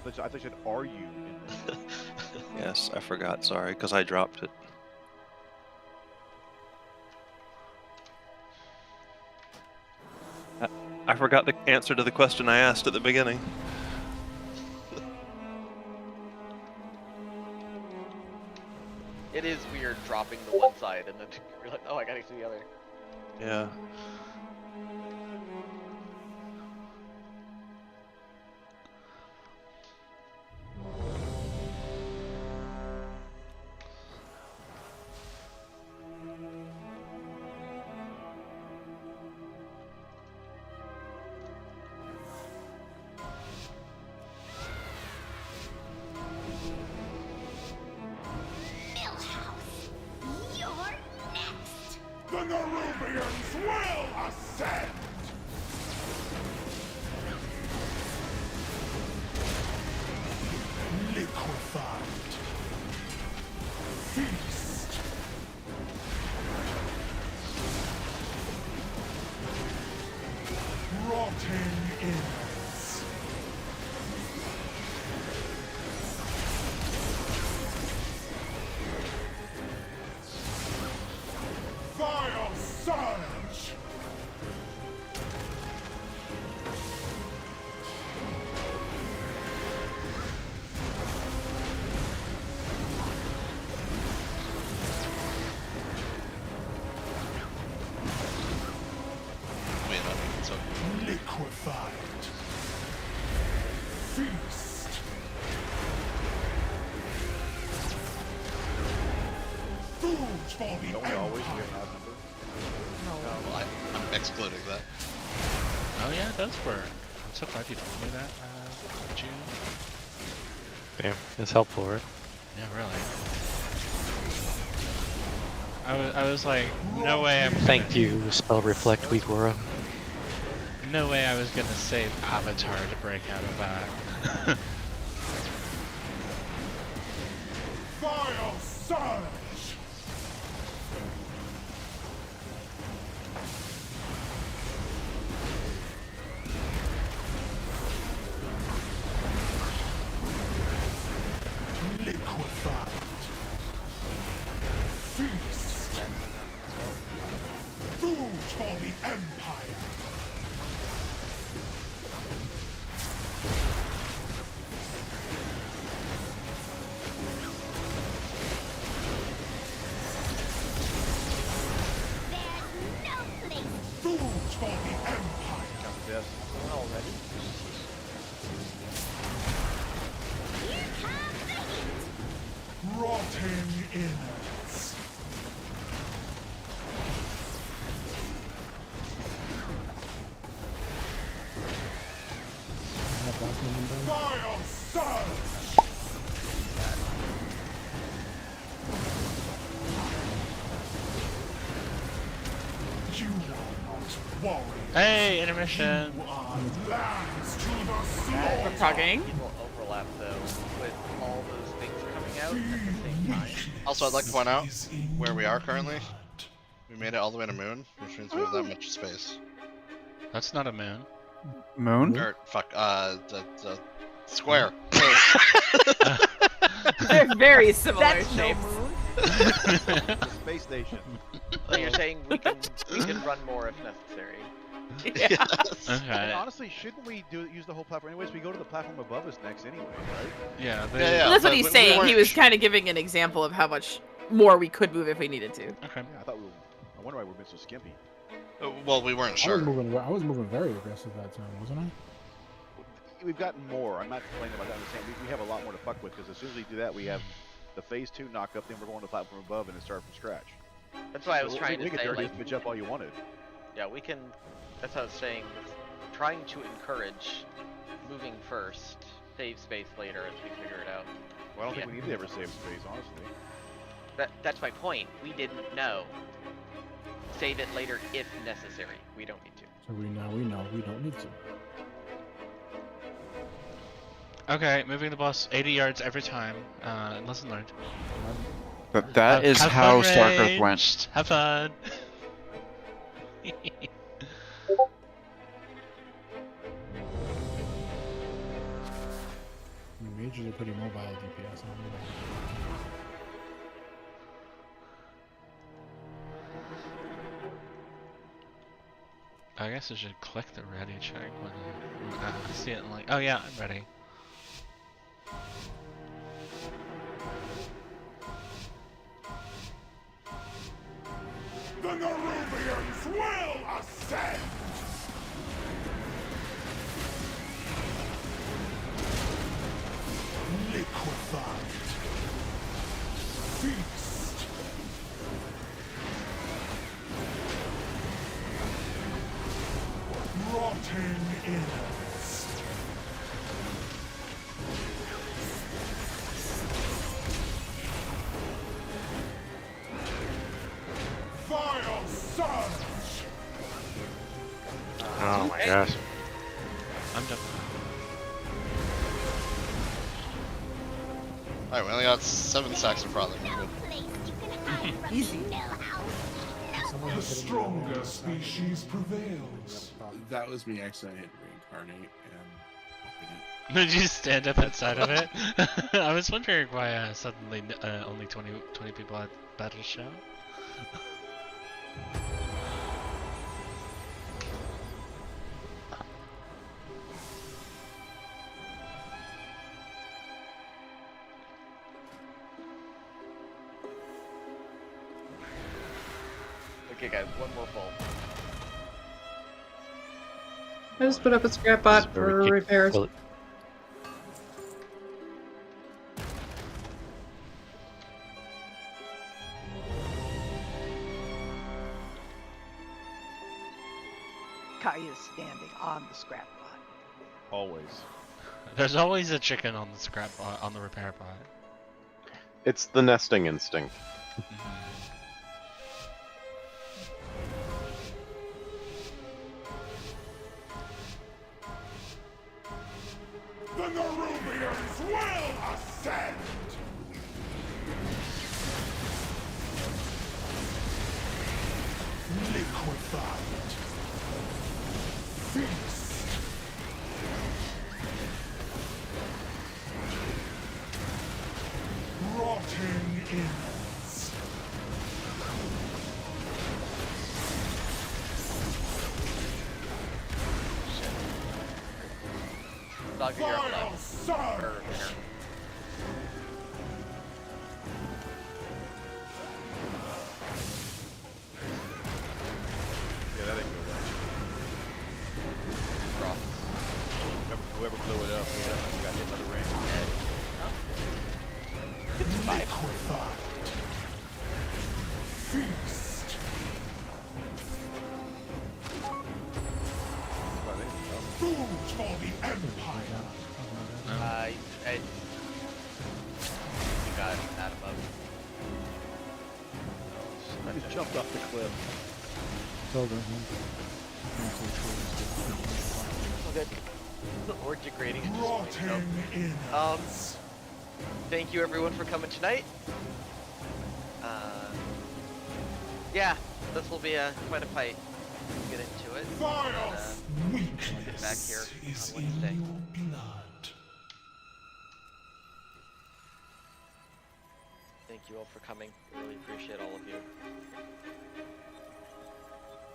[SPEAKER 12] I thought you said, are you in this?
[SPEAKER 15] Yes, I forgot. Sorry, because I dropped it. I forgot the answer to the question I asked at the beginning.
[SPEAKER 1] is weird dropping the one side and then you're like, oh, I gotta see the other.
[SPEAKER 15] Yeah.
[SPEAKER 2] The Nerubians will ascend! Liquefied. Feast. Rotting innards. Vile surge!
[SPEAKER 5] Wait, so
[SPEAKER 2] Liquefied. Feast. Food for the
[SPEAKER 12] Don't we always
[SPEAKER 2] Empire.
[SPEAKER 12] get an odd number?
[SPEAKER 5] well, I'm excluding that.
[SPEAKER 7] Oh yeah, it does work. I'm so glad you told me that, June.
[SPEAKER 11] Damn, it's helpful, right?
[SPEAKER 7] Yeah, really. I was like, no way I'm
[SPEAKER 11] Thank you, Spell Reflect Weekora.
[SPEAKER 7] No way I was gonna save Avatar to break out of that.
[SPEAKER 2] Vile surge! Liquefied. Feast. Food for the Empire. Food for the Empire.
[SPEAKER 12] Count the deaths.
[SPEAKER 1] Already?
[SPEAKER 2] Rotting innards. Vile surge! You are not worried.
[SPEAKER 7] Hey, intermission!
[SPEAKER 2] You are lambs to the
[SPEAKER 4] We're
[SPEAKER 2] slaughter.
[SPEAKER 4] talking.
[SPEAKER 1] Will overlap though with all those things coming out at the same time.
[SPEAKER 5] Also, I'd like to point out where we are currently. We made it all the way to Moon, which means we have that much space.
[SPEAKER 7] That's not a moon.
[SPEAKER 3] Moon?
[SPEAKER 5] Or, fuck, the square.
[SPEAKER 4] They're very similar
[SPEAKER 10] That's no
[SPEAKER 4] shapes.
[SPEAKER 10] moon.
[SPEAKER 12] The space station.
[SPEAKER 1] So you're saying we can run more if necessary.
[SPEAKER 4] Yeah.
[SPEAKER 7] Okay.
[SPEAKER 12] And honestly, shouldn't we use the whole platform anyways? We go to the platform above us next anyway, right?
[SPEAKER 7] Yeah,
[SPEAKER 5] Yeah, yeah.
[SPEAKER 4] Well, that's what
[SPEAKER 5] but
[SPEAKER 4] he's
[SPEAKER 5] we
[SPEAKER 4] saying.
[SPEAKER 5] weren't
[SPEAKER 4] He was
[SPEAKER 5] sh-
[SPEAKER 4] kind of giving an example of how much more we could move if we needed to.
[SPEAKER 7] Okay.
[SPEAKER 12] Yeah, I wonder why we're being so skimpy.
[SPEAKER 5] Well, we weren't sure.
[SPEAKER 9] I was moving very aggressive that time, wasn't I?
[SPEAKER 12] We've gotten more. I'm not complaining about that. I'm saying we have a lot more to fuck with because as soon as we do that, we have the phase 2 knock up. Then we're going to the platform above and then start from scratch.
[SPEAKER 1] That's why I was
[SPEAKER 12] So
[SPEAKER 1] trying
[SPEAKER 12] we
[SPEAKER 1] to
[SPEAKER 12] could
[SPEAKER 1] say,
[SPEAKER 12] dirty
[SPEAKER 1] like,
[SPEAKER 12] this bitch up all you wanted.
[SPEAKER 1] yeah, we can. That's what I was saying. Was trying to encourage moving first, save space later as we figure it out.
[SPEAKER 12] Well, I don't think
[SPEAKER 1] Yeah.
[SPEAKER 12] we need to ever save space, honestly.
[SPEAKER 1] That's my point. We didn't know. Save it later if necessary. We don't need to.
[SPEAKER 9] So we know we don't need to.
[SPEAKER 7] Okay, moving the boss 80 yards every time. Lesson learned.
[SPEAKER 3] But that is
[SPEAKER 7] Have
[SPEAKER 3] how
[SPEAKER 7] fun,
[SPEAKER 3] StarCraft
[SPEAKER 7] Rage.
[SPEAKER 3] went.
[SPEAKER 7] Have fun.
[SPEAKER 9] Mages are pretty mobile DPS. I don't know.
[SPEAKER 7] I guess I should click the ready check when I see it and like, oh yeah, I'm ready.
[SPEAKER 2] The Nerubians will ascend! Liquefied. Feast. Rotting innards. Vile surge!
[SPEAKER 11] Oh my gosh.
[SPEAKER 7] I'm done.
[SPEAKER 5] Alright, we only got 7 stacks of product. We're good.
[SPEAKER 4] Easy.
[SPEAKER 2] The stronger species prevails.
[SPEAKER 16] That was me accidentally hit reincarnate and
[SPEAKER 7] Did you stand up inside of it? I was wondering why suddenly only 20 people had battle shout.
[SPEAKER 1] Okay, guys, one more full.
[SPEAKER 17] I just put up a scrap bot for repairs.
[SPEAKER 10] Kai is standing on the scrap bot.
[SPEAKER 12] Always.
[SPEAKER 7] There's always a chicken on the scrap bot, on the repair bot.
[SPEAKER 14] It's the nesting instinct.
[SPEAKER 2] The Nerubians will ascend! Liquefied. Feast. Rotting innards.
[SPEAKER 1] Dog, you're up
[SPEAKER 2] Vile
[SPEAKER 1] left.
[SPEAKER 2] surge!
[SPEAKER 12] Yeah, that ain't good. Whoever blew it up, yeah, got hit by the rain.
[SPEAKER 2] Liquefied. Feast. Food for the Empire.
[SPEAKER 1] You got Adam up.
[SPEAKER 12] I just jumped off the cliff.
[SPEAKER 1] All good. We're degrading at this
[SPEAKER 2] Rotting
[SPEAKER 1] point,
[SPEAKER 2] innards.
[SPEAKER 1] thank you everyone for coming tonight. Yeah, this will be quite a fight. We'll get into it.
[SPEAKER 2] Vile
[SPEAKER 1] We'll get back here
[SPEAKER 2] is
[SPEAKER 1] on
[SPEAKER 2] in
[SPEAKER 1] Wednesday.
[SPEAKER 2] your blood.
[SPEAKER 1] Thank you all for coming. Really appreciate all of you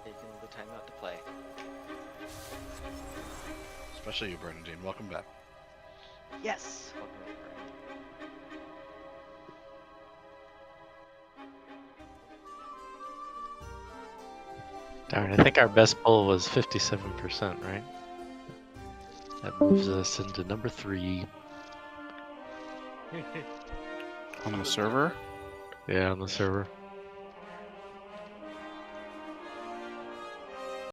[SPEAKER 1] taking the time out to play.
[SPEAKER 5] Especially you, Bernadine. Welcome back.
[SPEAKER 10] Yes.
[SPEAKER 11] Darn, I think our best pull was 57%, right? That moves us into number 3.
[SPEAKER 3] On the server?
[SPEAKER 11] Yeah, on the server.